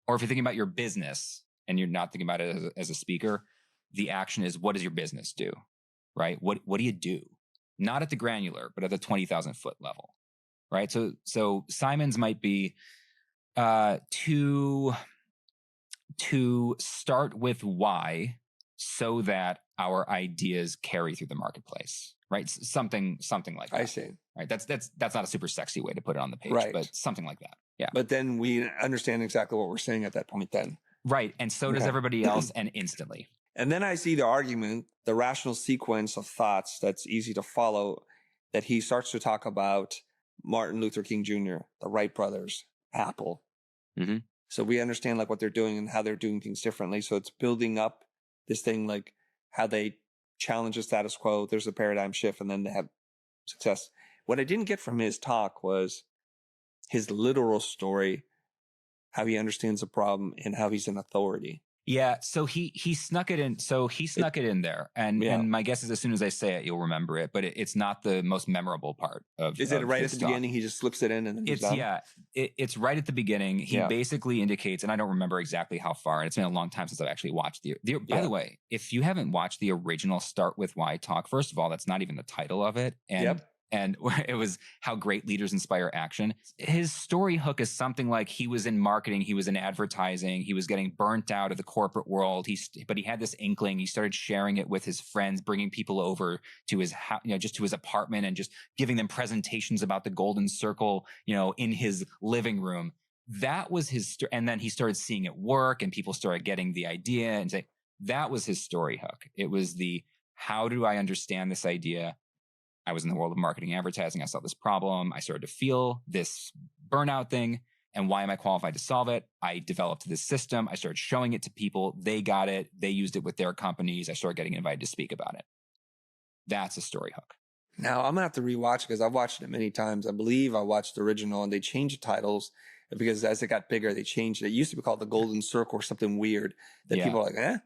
Or if you're thinking about your business and you're not thinking about it as a speaker, the action is, what does your business do, right? What do you do? Not at the granular, but at the 20,000 foot level. Right. So Simon's might be to start with why, so that our ideas carry through the marketplace. Right. Something like that.
I see.
Right. That's not a super sexy way to put it on the page,
right,
but something like that. Yeah.
But then we understand exactly what we're saying at that point then.
Right. And so does everybody else, and instantly.
And then I see the argument, the rational sequence of thoughts that's easy to follow, that he starts to talk about Martin Luther King Jr., the Wright brothers, Apple.
Mm-hmm.
So we understand like what they're doing and how they're doing things differently. So it's building up this thing, like how they challenge the status quo. There's a paradigm shift, and then they have success. What I didn't get from his talk was his literal story, how he understands the problem and how he's an authority.
Yeah, so he snuck it in. So he snuck it in there, and my guess is as soon as I say it, you'll remember it. But it's not the most memorable part of.
Is it right at the beginning? He just slips it in, and then he's done?
It's right at the beginning. He basically indicates, and I don't remember exactly how far. And it's been a long time since I've actually watched the. By the way, if you haven't watched the original Start With Why talk, first of all, that's not even the title of it, and it was How Great Leaders Inspire Action. His story hook is something like he was in marketing, he was in advertising, he was getting burnt out of the corporate world. But he had this inkling. He started sharing it with his friends, bringing people over to his house, just to his apartment, and just giving them presentations about the golden circle, in his living room. That was his story. And then he started seeing it work, and people started getting the idea and say, that was his story hook. It was how do I understand this idea? I was in the world of marketing and advertising. I saw this problem. I started to feel this burnout thing. And why am I qualified to solve it? I developed this system. I started showing it to people. They got it. They used it with their companies. I started getting invited to speak about it. That's a story hook.
Now, I'm going to have to rewatch it because I've watched it many times. I believe I watched the original, and they changed the titles because as it got bigger, they changed it. It used to be called The Golden Circle or something weird that people are like,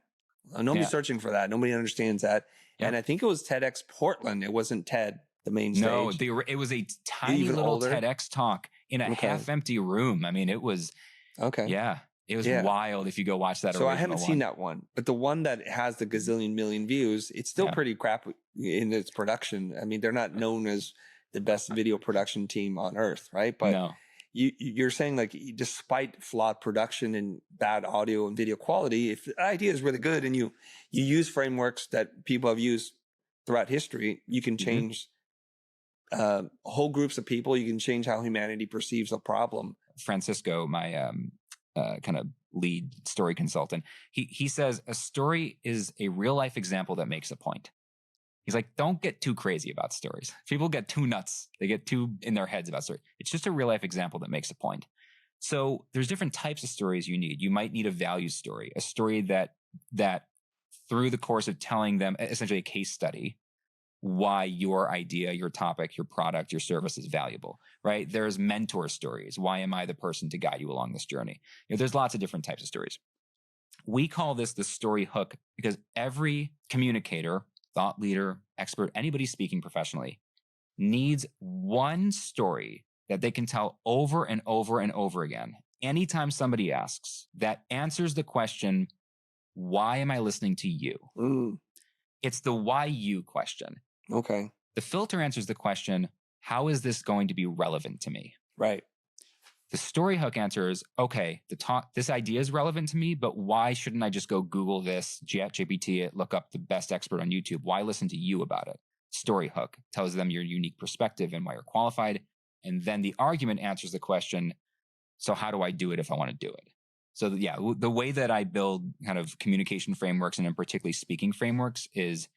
nobody's searching for that. Nobody understands that. And I think it was TEDx Portland. It wasn't TED, the main stage.
No, it was a tiny little older TEDx talk in a half-empty room. I mean, it was it was wild if you go watch that.
So I haven't seen that one, but the one that has the gazillion million views, it's still pretty crap in its production. I mean, they're not known as the best video production team on earth, right? But you're saying, like, despite flawed production and bad audio and video quality, if the idea is really good and you use frameworks that people have used throughout history, you can change whole groups of people. You can change how humanity perceives a problem.
Francisco, my kind of lead story consultant, he says a story is a real life example that makes a point. He's like, don't get too crazy about stories. People get too nuts. They get too in their heads about stories. It's just a real life example that makes a point. So there's different types of stories you need. You might need a value story, a story that through the course of telling them essentially a case study, why your idea, your topic, your product, your service is valuable, right? There's mentor stories. Why am I the person to guide you along this journey? There's lots of different types of stories. We call this the story hook because every communicator, thought leader, expert, anybody speaking professionally needs one story that they can tell over and over and over again. Anytime somebody asks, that answers the question, why am I listening to you? It's the why you question.
Okay.
The filter answers the question, how is this going to be relevant to me?
Right.
The story hook answers, okay, this idea is relevant to me, but why shouldn't I just go Google this, ChatGPT it, look up the best expert on YouTube? Why listen to you about it? Story hook tells them your unique perspective and why you're qualified. And then the argument answers the question, so how do I do it if I want to do it? So yeah, the way that I build kind of communication frameworks and in particularly speaking frameworks is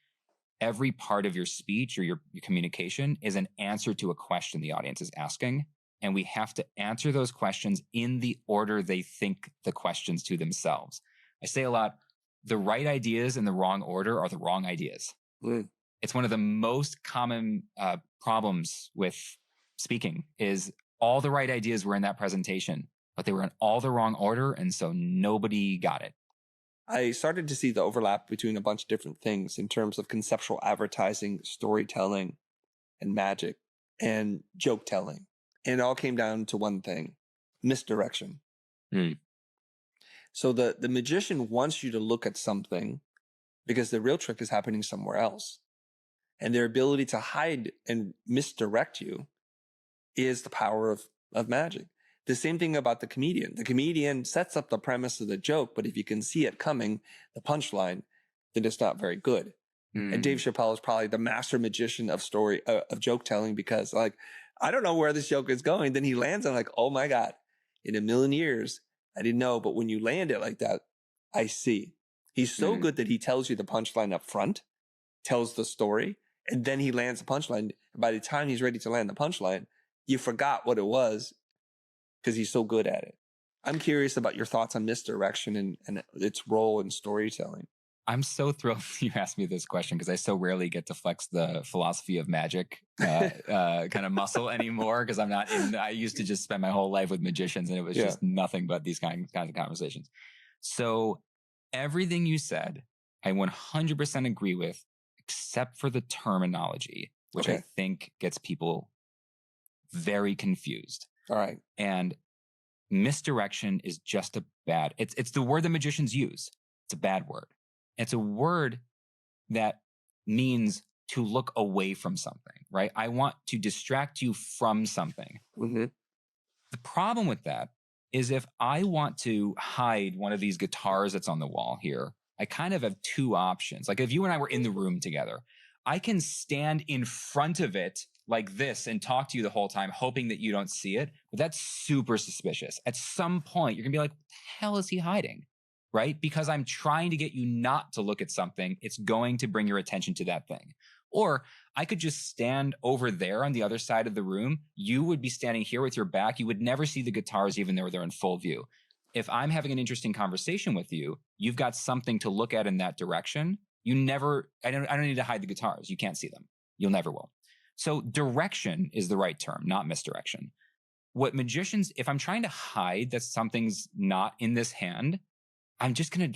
every part of your speech or your communication is an answer to a question the audience is asking. And we have to answer those questions in the order they think the questions to themselves. I say a lot, the right ideas in the wrong order are the wrong ideas. It's one of the most common problems with speaking is all the right ideas were in that presentation, but they were in all the wrong order. And so nobody got it.
I started to see the overlap between a bunch of different things in terms of conceptual advertising, storytelling, and magic, and joke telling. And it all came down to one thing, misdirection. So the magician wants you to look at something because the real trick is happening somewhere else. And their ability to hide and misdirect you is the power of magic. The same thing about the comedian. The comedian sets up the premise of the joke, but if you can see it coming, the punchline, then it's not very good. And Dave Chappelle is probably the master magician of joke telling because like, I don't know where this joke is going. Then he lands on like, oh my God, in a million years, I didn't know. But when you land it like that, I see. He's so good that he tells you the punchline up front, tells the story, and then he lands the punchline. By the time he's ready to land the punchline, you forgot what it was because he's so good at it. I'm curious about your thoughts on misdirection and its role in storytelling.
I'm so thrilled you asked me this question because I so rarely get to flex the philosophy of magic kind of muscle anymore because I'm not in. I used to just spend my whole life with magicians and it was just nothing but these kinds of conversations. So everything you said, I 100% agree with, except for the terminology, which I think gets people very confused.
All right.
And misdirection is just a bad, it's the word that magicians use. It's a bad word. It's a word that means to look away from something, right? I want to distract you from something. The problem with that is if I want to hide one of these guitars that's on the wall here, I kind of have two options. Like if you and I were in the room together, I can stand in front of it like this and talk to you the whole time, hoping that you don't see it. But that's super suspicious. At some point, you're gonna be like, what the hell is he hiding? Right? Because I'm trying to get you not to look at something. It's going to bring your attention to that thing. Or I could just stand over there on the other side of the room. You would be standing here with your back. You would never see the guitars even though they're in full view. If I'm having an interesting conversation with you, you've got something to look at in that direction. I don't need to hide the guitars. You can't see them. You'll never will. So direction is the right term, not misdirection. What magicians, if I'm trying to hide that something's not in this hand,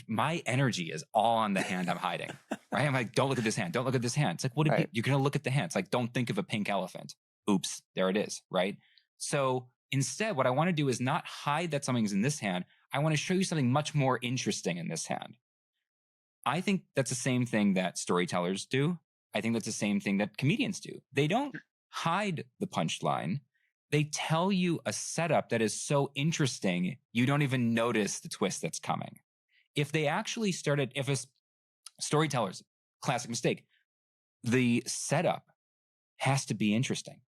my energy is all on the hand I'm hiding, right? I'm like, don't look at this hand. Don't look at this hand. It's like, you're going to look at the hand. It's like, don't think of a pink elephant. Oops, there it is, right? So instead, what I want to do is not hide that something's in this hand. I want to show you something much more interesting in this hand. I think that's the same thing that storytellers do. I think that's the same thing that comedians do. They don't hide the punchline. They tell you a setup that is so interesting, you don't even notice the twist that's coming. If they actually started, if a storyteller's classic mistake, the setup has to be interesting.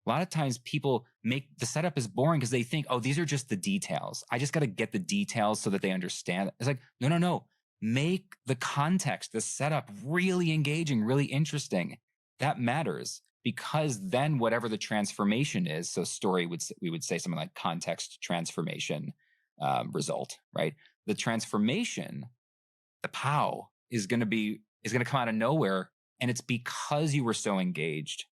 A lot of times people make the setup is boring because they think, oh, these are just the details. I just got to get the details so that they understand. It's like, no. Make the context, the setup really engaging, really interesting. That matters. because then whatever the transformation is, so story we would say something like context transformation result, right? The transformation, the pow is going to come out of nowhere. And it's because you were so engaged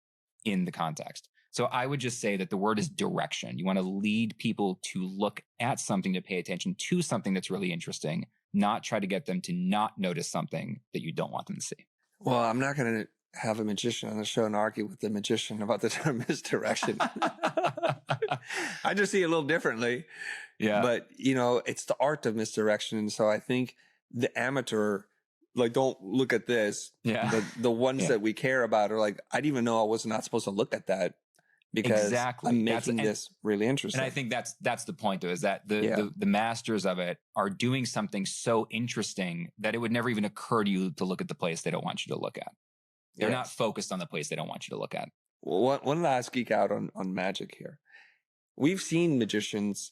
in the context. So I would just say that the word is direction. You want to lead people to look at something, to pay attention to something that's really interesting, not try to get them to not notice something that you don't want them to see.
Well, I'm not going to have a magician on the show and argue with the magician about the term misdirection. I just see it a little differently.
Yeah.
But, you know, it's the art of misdirection. And so I think the amateur, like, don't look at this.
Yeah.
The ones that we care about are like, I didn't even know I was not supposed to look at that because I'm making this really interesting.
And I think that's the point, though, is that the masters of it are doing something so interesting that it would never even occur to you to look at the place they don't want you to look at. They're not focused on the place they don't want you to look at.
Well, one last geek out on magic here. We've seen magicians,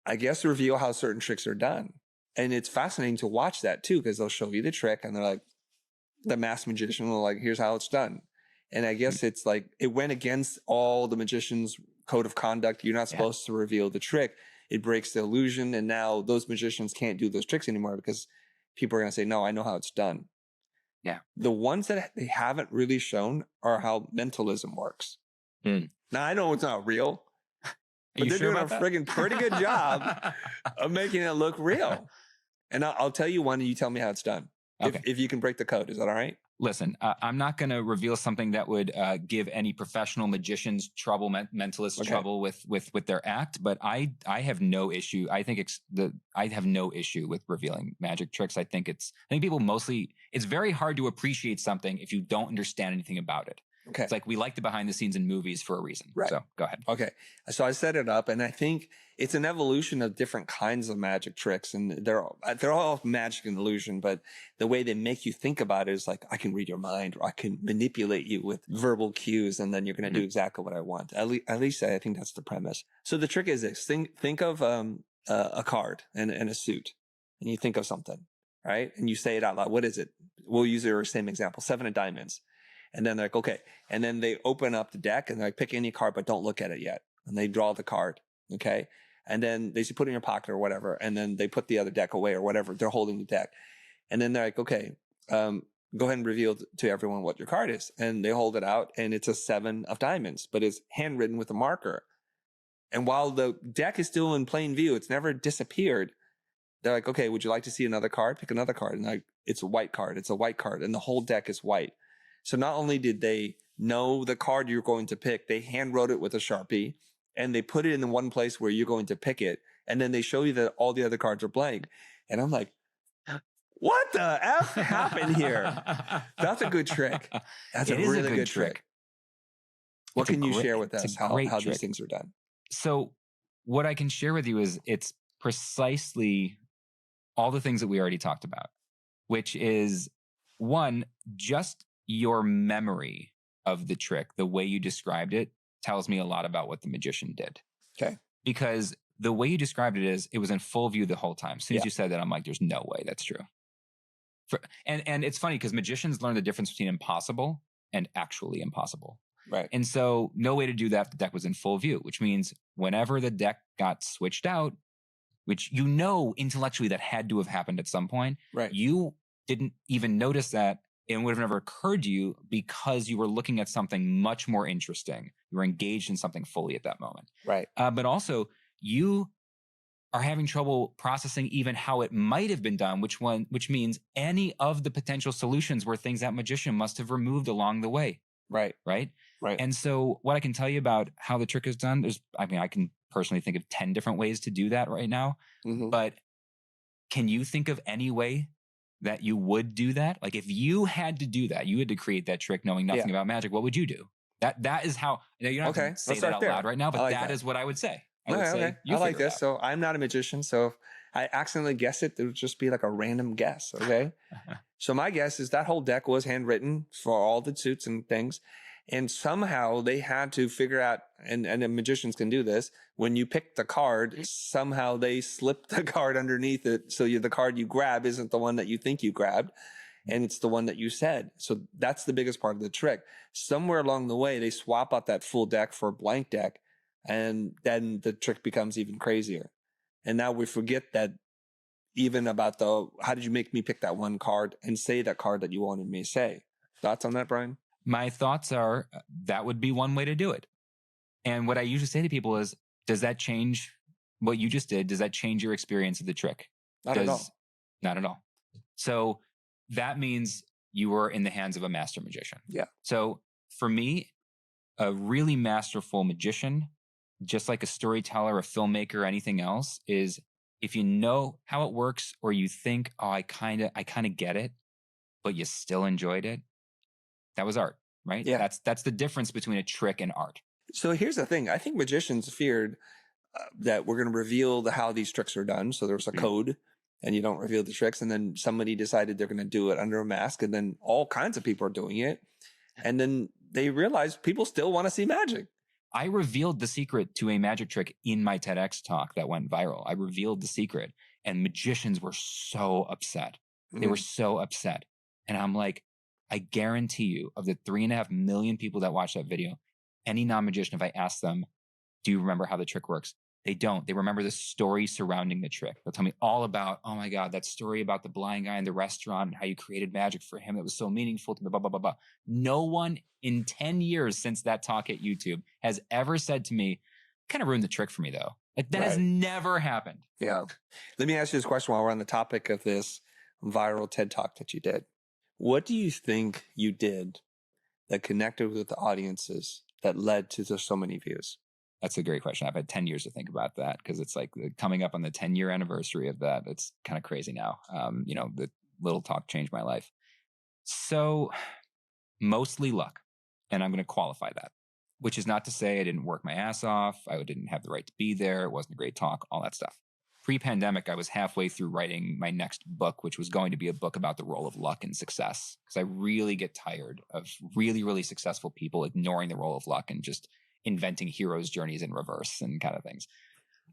I guess, reveal how certain tricks are done. And it's fascinating to watch that too, because they'll show you the trick and they're like, the masked magician will like, here's how it's done. And I guess it's like, it went against all the magician's code of conduct. You're not supposed to reveal the trick. It breaks the illusion. And now those magicians can't do those tricks anymore because people are going to say, no, I know how it's done.
Yeah.
The ones that they haven't really shown are how mentalism works. Now, I know it's not real, but they're doing a friggin' pretty good job of making it look real. And I'll tell you one and you tell me how it's done. Okay. If you can break the code. Is that all right?
Listen, I'm not going to reveal something that would give any professional magicians trouble, mentalists trouble with their act, but I have no issue. I think I have no issue with revealing magic tricks. I think people mostly, it's very hard to appreciate something if you don't understand anything about it. Okay. It's like we like the behind the scenes in movies for a reason. Right. So go ahead.
Okay. So I set it up and I think it's an evolution of different kinds of magic tricks and they're all magic and illusion, but the way they make you think about it is like, I can read your mind or I can manipulate you with verbal cues and then you're going to do exactly what I want. At least I think that's the premise. So the trick is this, think of a card and a suit and you think of something, right? And you say it out loud. What is it? We'll use our same example, 7 of diamonds. And then they're like, okay. And then they open up the deck and they're like, pick any card, but don't look at it yet. And they draw the card. Okay. And then they say, put it in your pocket or whatever. And then they put the other deck away or whatever. They're holding the deck. And then they're like, okay, go ahead and reveal to everyone what your card is. And they hold it out and it's a 7 of diamonds, but it's handwritten with a marker. And while the deck is still in plain view, it's never disappeared. They're like, okay, would you like to see another card? Pick another card. And like, it's a white card. It's a white card. And the whole deck is white. So not only did they know the card you're going to pick, they hand wrote it with a Sharpie and they put it in the one place where you're going to pick it. And then they show you that all the other cards are blank. And I'm like, what the F happened here? That's a good trick. That's a really good trick. What can you share with us how these things are done?
So what I can share with you is it's precisely all the things that we already talked about, which is one, just your memory of the trick, the way you described it, tells me a lot about what the magician did.
Okay.
Because the way you described it is, it was in full view the whole time. As soon as you said that, I'm like, there's no way that's true. And it's funny because magicians learn the difference between impossible and actually impossible.
Right.
And so no way to do that. The deck was in full view, which means whenever the deck got switched out, which you know intellectually that had to have happened at some point,
right?
You didn't even notice that. It would have never occurred to you because you were looking at something much more interesting. You were engaged in something fully at that moment.
Right.
But also you are having trouble processing even how it might have been done, which means any of the potential solutions were things that magician must have removed along the way.
Right.
Right.
Right.
And so what I can tell you about how the trick is done, I can personally think of 10 different ways to do that right now. Mm-hmm. But can you think of any way that you would do that? Like if you had to do that, you had to create that trick knowing nothing about magic, what would you do? That is how, you're not going to say that out loud right now, but that is what I would say. I
like this. So I'm not a magician. So if I accidentally guess it, it would just be like a random guess. Okay. So my guess is that whole deck was handwritten for all the suits and things. And somehow they had to figure out, and the magicians can do this, when you pick the card, somehow they slip the card underneath it. So the card you grab isn't the one that you think you grabbed. and it's the one that you said. So that's the biggest part of the trick. Somewhere along the way, they swap out that full deck for a blank deck, and then the trick becomes even crazier. And now we forget that even about how did you make me pick that one card and say that card that you wanted me to say? Thoughts on that, Brian?
My thoughts are that would be one way to do it. And what I usually say to people is, does that change what you just did? Does that change your experience of the trick?
Not at all.
Not at all. So that means you were in the hands of a master magician.
Yeah.
So for me, a really masterful magician, just like a storyteller, a filmmaker, anything else, is if you know how it works, or you think, oh, I kind of get it, but you still enjoyed it. That was art, right?
Yeah.
That's the difference between a trick and art.
So here's the thing. I think magicians feared that we're going to reveal how these tricks are done. So there's a code, and you don't reveal the tricks. And then somebody decided they're going to do it under a mask, and then all kinds of people are doing it. And then they realize people still want to see magic.
I revealed the secret to a magic trick in my TEDx talk that went viral. I revealed the secret, and magicians were so upset. They were so upset. And I'm like, I guarantee you, of the 3.5 million people that watched that video, any non-magician, if I ask them, do you remember how the trick works? They don't. They remember the story surrounding the trick. They'll tell me all about, oh my God, that story about the blind guy in the restaurant and how you created magic for him that was so meaningful to me, blah, blah, blah, blah. No one in 10 years since that talk at YouTube has ever said to me, kind of ruined the trick for me though. Like that has never happened.
Yeah. Let me ask you this question while we're on the topic of this viral TED Talk that you did. What do you think you did that connected with the audiences that led to so many views?
That's a great question. I've had 10 years to think about that, because it's like coming up on the 10-year anniversary of that. It's kind of crazy now. The little talk changed my life. So mostly luck. And I'm going to qualify that, which is not to say I didn't work my ass off. I didn't have the right to be there. It wasn't a great talk, all that stuff. Pre-pandemic, I was halfway through writing my next book, which was going to be a book about the role of luck in success. Because I really get tired of really, really successful people ignoring the role of luck and just inventing heroes' journeys in reverse and kind of things.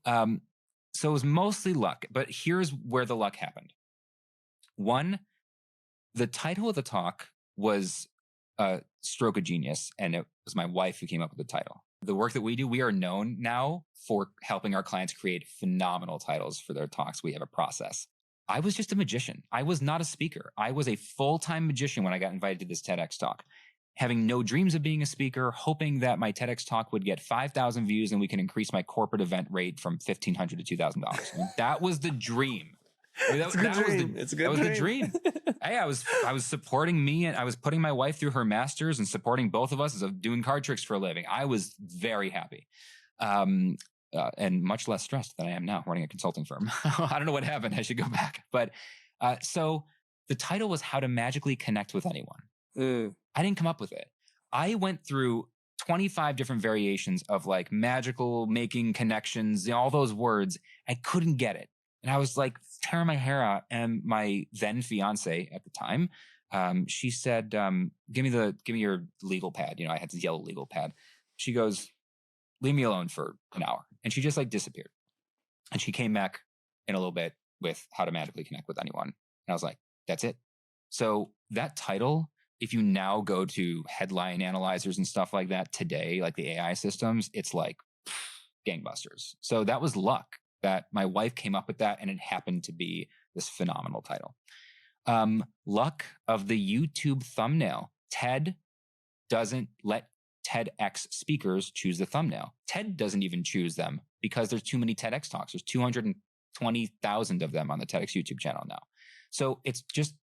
So it was mostly luck, but here's where the luck happened. One, the title of the talk was Stroke of Genius, and it was my wife who came up with the title. The work that we do, we are known now for helping our clients create phenomenal titles for their talks. We have a process. I was just a magician. I was not a speaker. I was a full-time magician when I got invited to this TEDx talk, having no dreams of being a speaker, hoping that my TEDx talk would get 5,000 views and we can increase my corporate event rate from $1,500 to $2,000. I mean, that was the dream.
It's a good dream. That was
the dream. Hey, I was supporting me, and I was putting my wife through her master's and supporting both of us as doing card tricks for a living. I was very happy, and much less stressed than I am now running a consulting firm. I don't know what happened. I should go back. But so the title was How to Magically Connect with Anyone. I didn't come up with it. I went through 25 different variations of like magical making connections, all those words. I couldn't get it. And I was like tearing my hair out. And my then fiance at the time, she said, give me your legal pad. I had this yellow legal pad. She goes, leave me alone for an hour. And she just like disappeared. And she came back in a little bit with How to Magically Connect with Anyone. And I was like, that's it. So that title, if you now go to headline analyzers and stuff like that today, like the AI systems, it's like gangbusters. So that was luck that my wife came up with that, and it happened to be this phenomenal title. Luck of the YouTube thumbnail. TED doesn't let TEDx speakers choose the thumbnail. TED doesn't even choose them because there's too many TEDx talks. There's 220,000 of them on the TEDx YouTube channel now. So it's just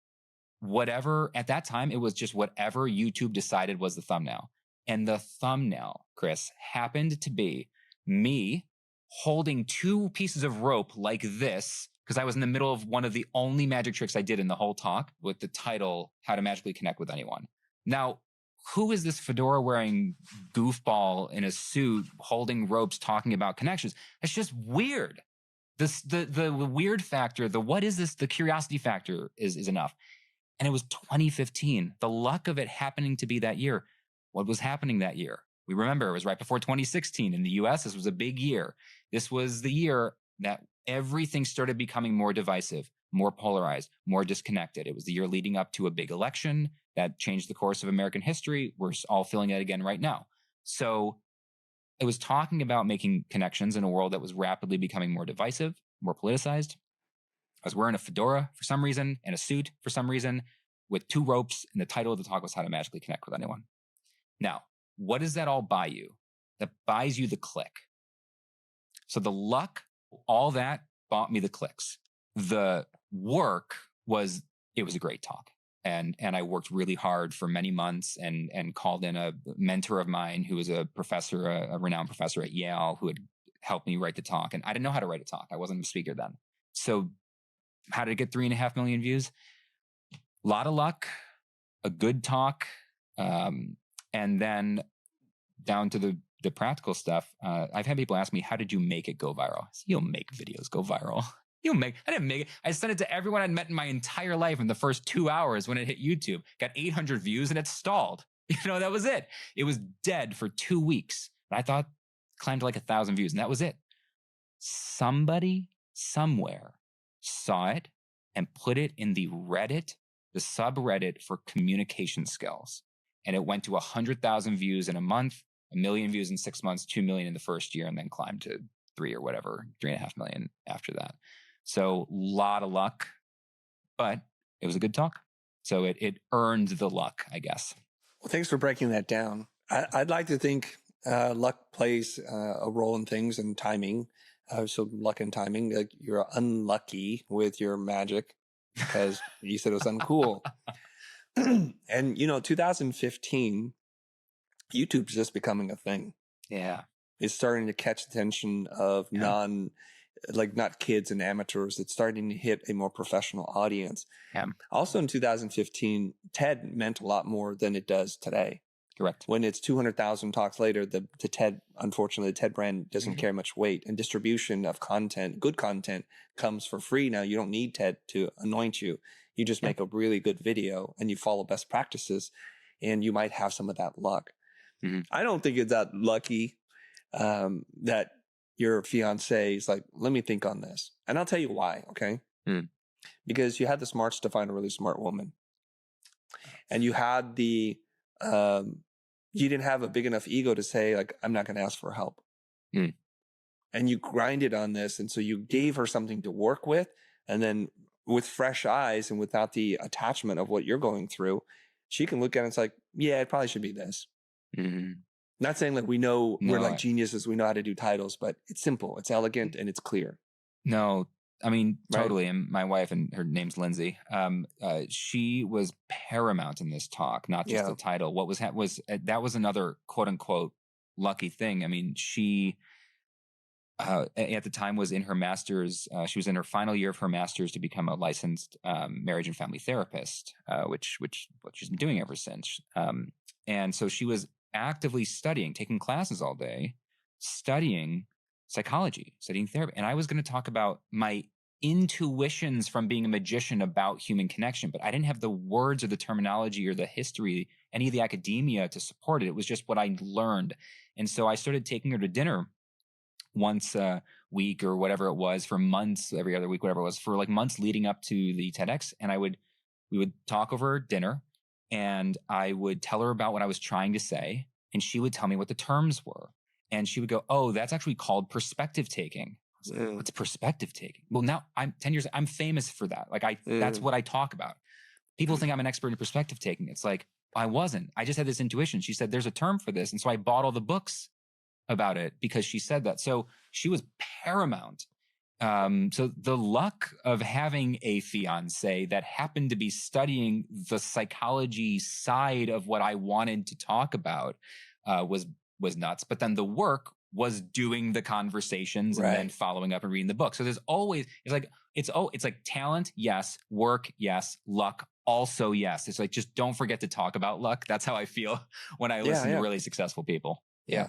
whatever, at that time, it was just whatever YouTube decided was the thumbnail. And the thumbnail, Chris, happened to be me holding 2 pieces of rope like this, because I was in the middle of one of the only magic tricks I did in the whole talk, with the title, How to Magically Connect with Anyone. Now, who is this fedora wearing goofball in a suit holding ropes talking about connections? It's just weird. The weird factor, the what is this, the curiosity factor is enough. And it was 2015. The luck of it happening to be that year. What was happening that year? We remember it was right before 2016 in the US. This was a big year. This was the year that everything started becoming more divisive. more polarized, more disconnected. It was the year leading up to a big election that changed the course of American history. We're all feeling it again right now. So it was talking about making connections in a world that was rapidly becoming more divisive, more politicized. I was wearing a fedora for some reason and a suit for some reason with 2 ropes. And the title of the talk was How to Magically Connect with Anyone. Now, what does that all buy you? That buys you the click. So the luck, all that bought me the clicks. The work was, it was a great talk. And I worked really hard for many months and called in a mentor of mine who was a professor, a renowned professor at Yale, who had helped me write the talk. And I didn't know how to write a talk. I wasn't a speaker then. So how did it get 3.5 million views? A lot of luck, a good talk, and then down to the practical stuff. I've had people ask me, how did you make it go viral? I said, you'll make videos go viral. I didn't make it. I sent it to everyone I'd met in my entire life in the first 2 hours when it hit YouTube. Got 800 views and it stalled. That was it. It was dead for 2 weeks. And I thought climbed to like 1,000 views and that was it. Somebody somewhere saw it and put it in the Reddit, the subreddit for communication skills. And it went to 100,000 views in a month, 1 million views in 6 months, 2 million in the first year, and then climbed to 3 or whatever, 3.5 million after that. So a lot of luck, but it was a good talk. So it earned the luck, I guess.
Well, thanks for breaking that down. I'd like to think luck plays a role in things and timing. So luck and timing, like you're unlucky with your magic because you said it was uncool. And 2015, YouTube's just becoming a thing.
Yeah.
It's starting to catch attention of not kids and amateurs. It's starting to hit a more professional audience.
Yeah.
Also in 2015, TED meant a lot more than it does today.
Correct.
When it's 200,000 talks later, the TED, unfortunately, the TED brand doesn't carry much weight, and distribution of content, good content, comes for free now. You don't need TED to anoint you. You just make a really good video and you follow best practices, and you might have some of that luck. Mm-hmm. I don't think it's that lucky that your fiance is like, let me think on this. And I'll tell you why, okay? Because you had the smarts to find a really smart woman. And you had the... you didn't have a big enough ego to say, like, I'm not going to ask for help. And you grinded on this. And so you gave her something to work with. And then with fresh eyes and without the attachment of what you're going through, she can look at it and it's like, yeah, it probably should be this. Not saying like we're like geniuses, we know how to do titles, but it's simple, it's elegant, and it's clear.
No, I mean, totally. Right? And my wife, and her name's Lindsay, she was paramount in this talk, not just the title. What that was another quote unquote lucky thing. I mean, she at the time was in her master's. She was in her final year of her master's to become a licensed marriage and family therapist, which what she's been doing ever since. And so she was actively studying, taking classes all day, studying psychology, studying therapy. And I was going to talk about my intuitions from being a magician about human connection, but I didn't have the words or the terminology or the history, any of the academia to support it. It was just what I learned. And so I started taking her to dinner once a week or whatever it was for months, every other week, whatever it was, for like months leading up to the TEDx. And we would talk over dinner, and I would tell her about what I was trying to say, and she would tell me what the terms were. And she would go, oh, that's actually called perspective taking. I was like, what's perspective taking? Well, now I'm 10 years, I'm famous for that. Like that's what I talk about. People think I'm an expert in perspective taking. It's like, I wasn't. I just had this intuition. She said, there's a term for this. And so I bought all the books about it because she said that. So she was paramount. So the luck of having a fiance that happened to be studying the psychology side of what I wanted to talk about was nuts. But then the work was doing the conversations and then following up and reading the book. So there's always, it's like talent, yes. Work, yes. Luck, also yes. It's like, just don't forget to talk about luck. That's how I feel when I listen to really successful people.
Yeah.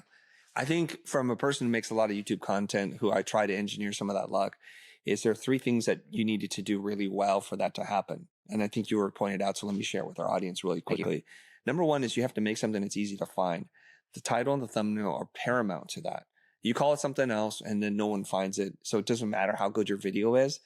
I think from a person who makes a lot of YouTube content, who I try to engineer some of that luck, is there 3 things that you needed to do really well for that to happen. And I think you were pointed out, so let me share it with our audience really quickly. Number 1 is you have to make something that's easy to find. The title and the thumbnail are paramount to that. You call it something else and then no one finds it. So it doesn't matter how good your video is.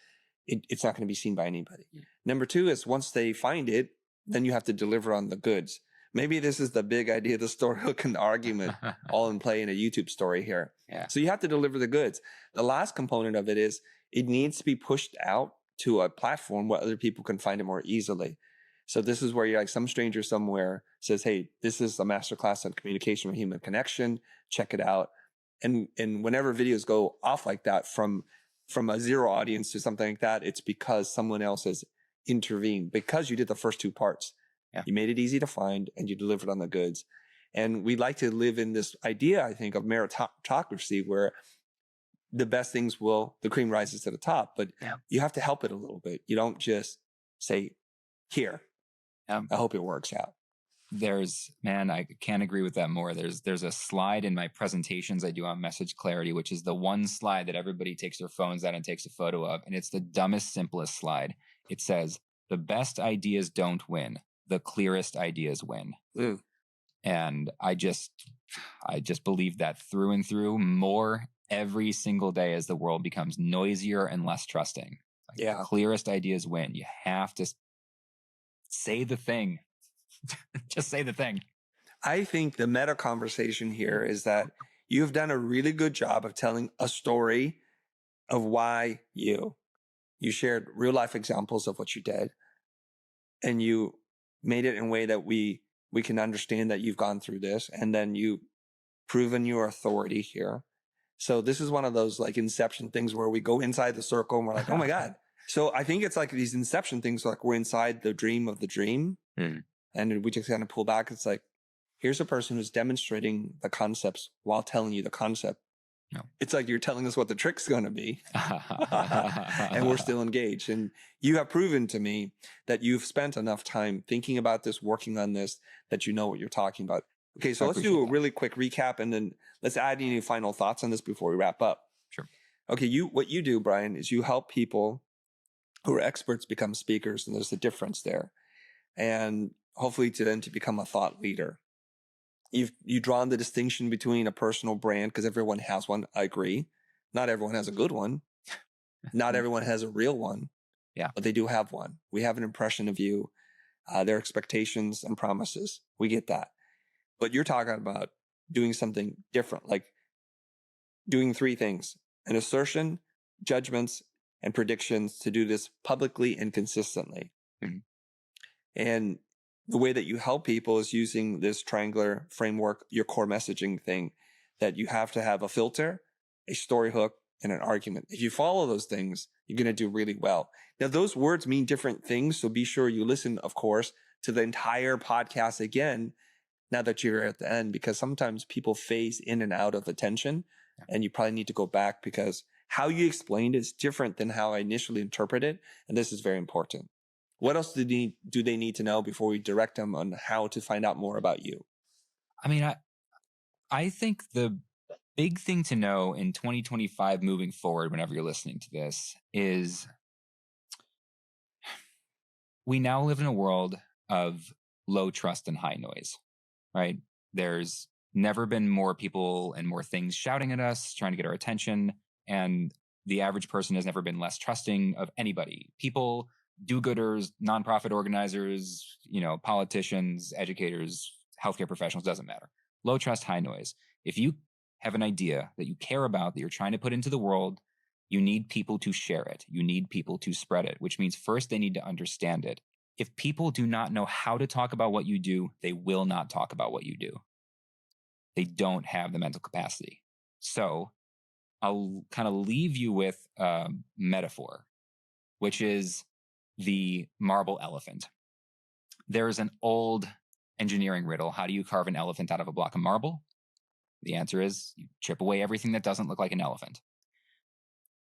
it's not going to be seen by anybody. Number two is once they find it, then you have to deliver on the goods. Maybe this is the big idea, the story hook and the argument all in play in a YouTube story here.
Yeah.
So you have to deliver the goods. The last component of it is it needs to be pushed out to a platform where other people can find it more easily. So this is where you're like some stranger somewhere says, hey, this is a masterclass on communication with human connection. Check it out. And whenever videos go off like that from a zero audience to something like that, it's because someone else has intervened, because you did the first two parts.
Yeah.
You made it easy to find and you delivered on the goods. And we like to live in this idea, I think, of meritocracy where the best things the cream rises to the top, but you have to help it a little bit. You don't just say, here, I hope it works out.
I can't agree with that more. There's a slide in my presentations I do on message clarity, which is the one slide that everybody takes their phones out and takes a photo of. And it's the dumbest, simplest slide. It says, the best ideas don't win. The clearest ideas win.
Ooh.
And I just believe that through and through more every single day as the world becomes noisier and less trusting. The clearest ideas win. You have to say the thing. Just say the thing.
I think the meta conversation here is that you've done a really good job of telling a story of why you shared real life examples of what you did, and you made it in a way that we can understand that you've gone through this, and then you proven your authority here. So this is one of those like Inception things where we go inside the circle and we're like, oh my God. So I think it's like these Inception things, like we're inside the dream of the dream. And we just kind of pull back. It's like, here's a person who's demonstrating the concepts while telling you the concept.
No.
It's like you're telling us what the trick's going to be. And we're still engaged. And you have proven to me that you've spent enough time thinking about this, working on this, that you know what you're talking about. Okay, so let's do a really quick recap, and then let's add any final thoughts on this before we wrap up.
Sure.
Okay, what you do, Brian, is you help people who are experts become speakers, and there's a difference there. And hopefully to them to become a thought leader. You've drawn the distinction between a personal brand, because everyone has one. I agree. Not everyone has a good one. Not everyone has a real one.
Yeah.
But they do have one. We have an impression of you, their expectations and promises. We get that. But you're talking about doing something different, like doing three things: an assertion, judgments, and predictions, to do this publicly and consistently.
Mm-hmm.
And the way that you help people is using this triangular framework, your core messaging thing, that you have to have a filter, a story hook, and an argument. If you follow those things, you're going to do really well. Now, those words mean different things, so be sure you listen, of course, to the entire podcast again, now that you're at the end, because sometimes people phase in and out of attention, and you probably need to go back, because how you explained is different than how I initially interpreted, and this is very important. What else do they need to know before we direct them on how to find out more about you?
I mean, I think the big thing to know in 2025 moving forward, whenever you're listening to this, is we now live in a world of low trust and high noise, right? There's never been more people and more things shouting at us, trying to get our attention. And the average person has never been less trusting of anybody. People, do-gooders, nonprofit organizers, politicians, educators, healthcare professionals, doesn't matter. Low trust, high noise. If you have an idea that you care about, that you're trying to put into the world, you need people to share it. You need people to spread it, which means first they need to understand it. If people do not know how to talk about what you do, they will not talk about what you do. They don't have the mental capacity. So I'll kind of leave you with a metaphor, which is the marble elephant. There's an old engineering riddle. How do you carve an elephant out of a block of marble? The answer is you chip away everything that doesn't look like an elephant.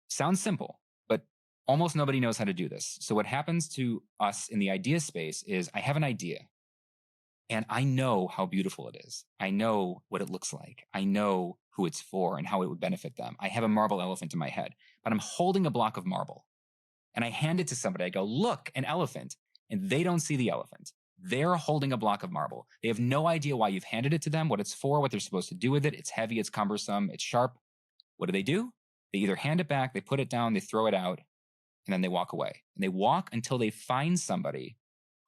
Sounds simple, but almost nobody knows how to do this. So what happens to us in the idea space is I have an idea and I know how beautiful it is. I know what it looks like. I know who it's for and how it would benefit them. I have a marble elephant in my head, but I'm holding a block of marble. And I hand it to somebody. I go, look, an elephant. And they don't see the elephant. They're holding a block of marble. They have no idea why you've handed it to them, what it's for, what they're supposed to do with it. It's heavy, it's cumbersome, it's sharp. What do? They either hand it back, they put it down, they throw it out, and then they walk away. And they walk until they find somebody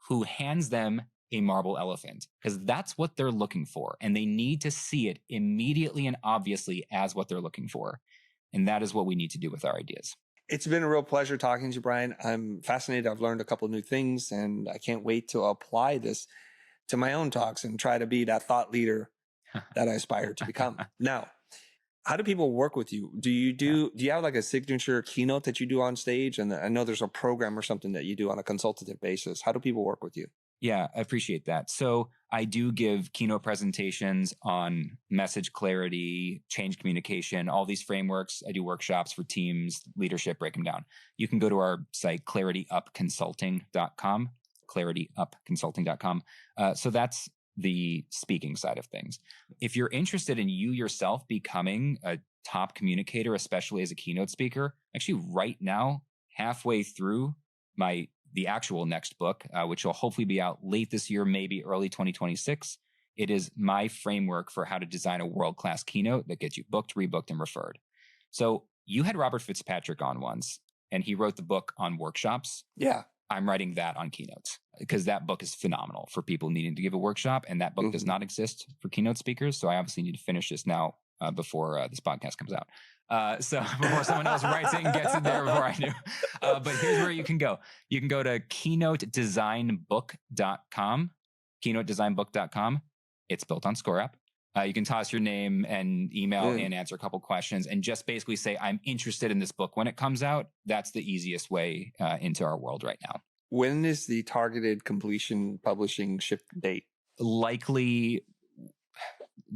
who hands them a marble elephant, because that's what they're looking for. And they need to see it immediately and obviously as what they're looking for. And that is what we need to do with our ideas.
It's been a real pleasure talking to you, Brian. I'm fascinated. I've learned a couple of new things, and I can't wait to apply this to my own talks and try to be that thought leader that I aspire to become. Now, how do people work with you? Do you have like a signature keynote that you do on stage? And I know there's a program or something that you do on a consultative basis. How do people work with you?
Yeah, I appreciate that. So I do give keynote presentations on message clarity, change communication, all these frameworks. I do workshops for teams, leadership, break them down. You can go to our site, clarityupconsulting.com, clarityupconsulting.com. So that's the speaking side of things. If you're interested in you yourself becoming a top communicator, especially as a keynote speaker, actually right now, halfway through the actual next book, which will hopefully be out late this year, maybe early 2026. It is my framework for how to design a world-class keynote that gets you booked, rebooked, and referred. So you had Robert Fitzpatrick on once, and he wrote the book on workshops.
Yeah.
I'm writing that on keynotes because that book is phenomenal for people needing to give a workshop. And that book does not exist for keynote speakers. So I obviously need to finish this now before this podcast comes out. So before someone else writes it and gets it there before I do. But here's where you can go. You can go to keynotedesignbook.com, keynotedesignbook.com. It's built on Score App. You can toss your name and email and answer a couple questions and just basically say, I'm interested in this book when it comes out. That's the easiest way into our world right now.
When is the targeted completion publishing ship date?
Likely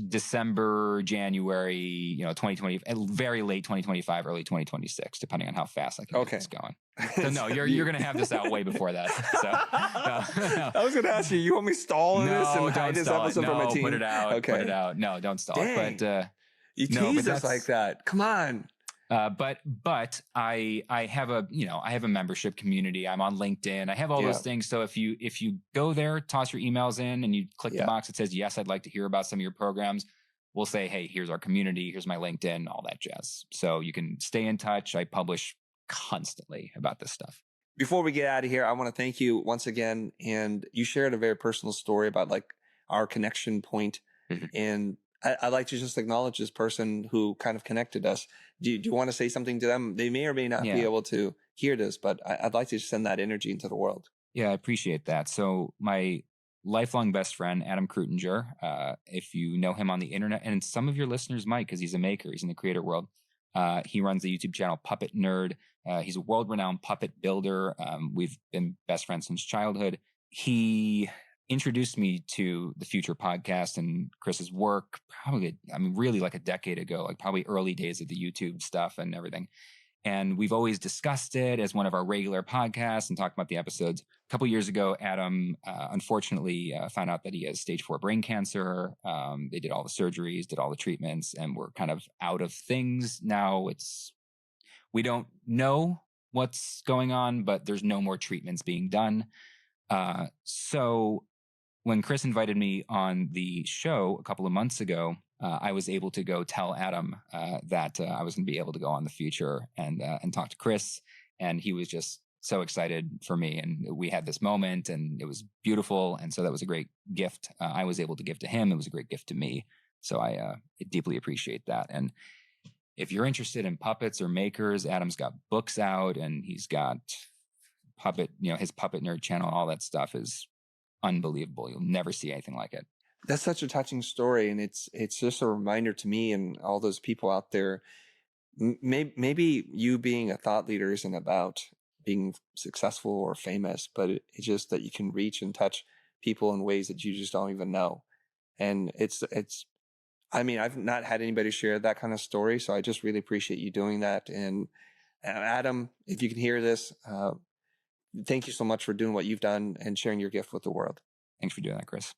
December, January, 2020, very late 2025, early 2026, depending on how fast I can get this going. So no, you're going to have this out way before that. So no.
I was going to ask you, you want me stalling this and hide this episode from my team?
Put it out. Okay. Put it out. No, don't stall.
Dang.
But
you tease us like that. Come on.
But I have a membership community. I'm on LinkedIn. I have all those things. So if you go there, toss your emails in and you click the box that says, yes, I'd like to hear about some of your programs. We'll say, hey, here's our community. Here's my LinkedIn, all that jazz. So you can stay in touch. I publish constantly about this stuff.
Before we get out of here, I want to thank you once again. And you shared a very personal story about like our connection point. And I'd like to just acknowledge this person who kind of connected us. Do you want to say something to them? They may or may not be able to hear this, but I'd like to just send that energy into the world.
Yeah, I appreciate that. So my lifelong best friend, Adam Krutinger, if you know him on the internet, and some of your listeners might because he's a maker, he's in the creator world. He runs the YouTube channel Puppet Nerd. He's a world-renowned puppet builder. We've been best friends since childhood. He introduced me to the Futur podcast and Chris's work really like a decade ago, like probably early days of the YouTube stuff and everything. And we've always discussed it as one of our regular podcasts and talked about the episodes. A couple of years ago, Adam, unfortunately, found out that he has stage 4 brain cancer. They did all the surgeries, did all the treatments, and we're kind of out of things now. We don't know what's going on, but there's no more treatments being done. So when Chris invited me on the show a couple of months ago, I was able to go tell Adam that I was going to be able to go on the Futur and talk to Chris. And he was just so excited for me. And we had this moment and it was beautiful. And so that was a great gift I was able to give to him. It was a great gift to me. So I deeply appreciate that. And if you're interested in puppets or makers, Adam's got books out and he's got his Puppet Nerd channel. All that stuff is unbelievable. You'll never see anything like it.
That's such a touching story. And it's just a reminder to me and all those people out there. Maybe you being a thought leader isn't about being successful or famous, but it's just that you can reach and touch people in ways that you just don't even know. And I've not had anybody share that kind of story. So I just really appreciate you doing that. And Adam, if you can hear this, thank you so much for doing what you've done and sharing your gift with the world.
Thanks for doing that, Chris.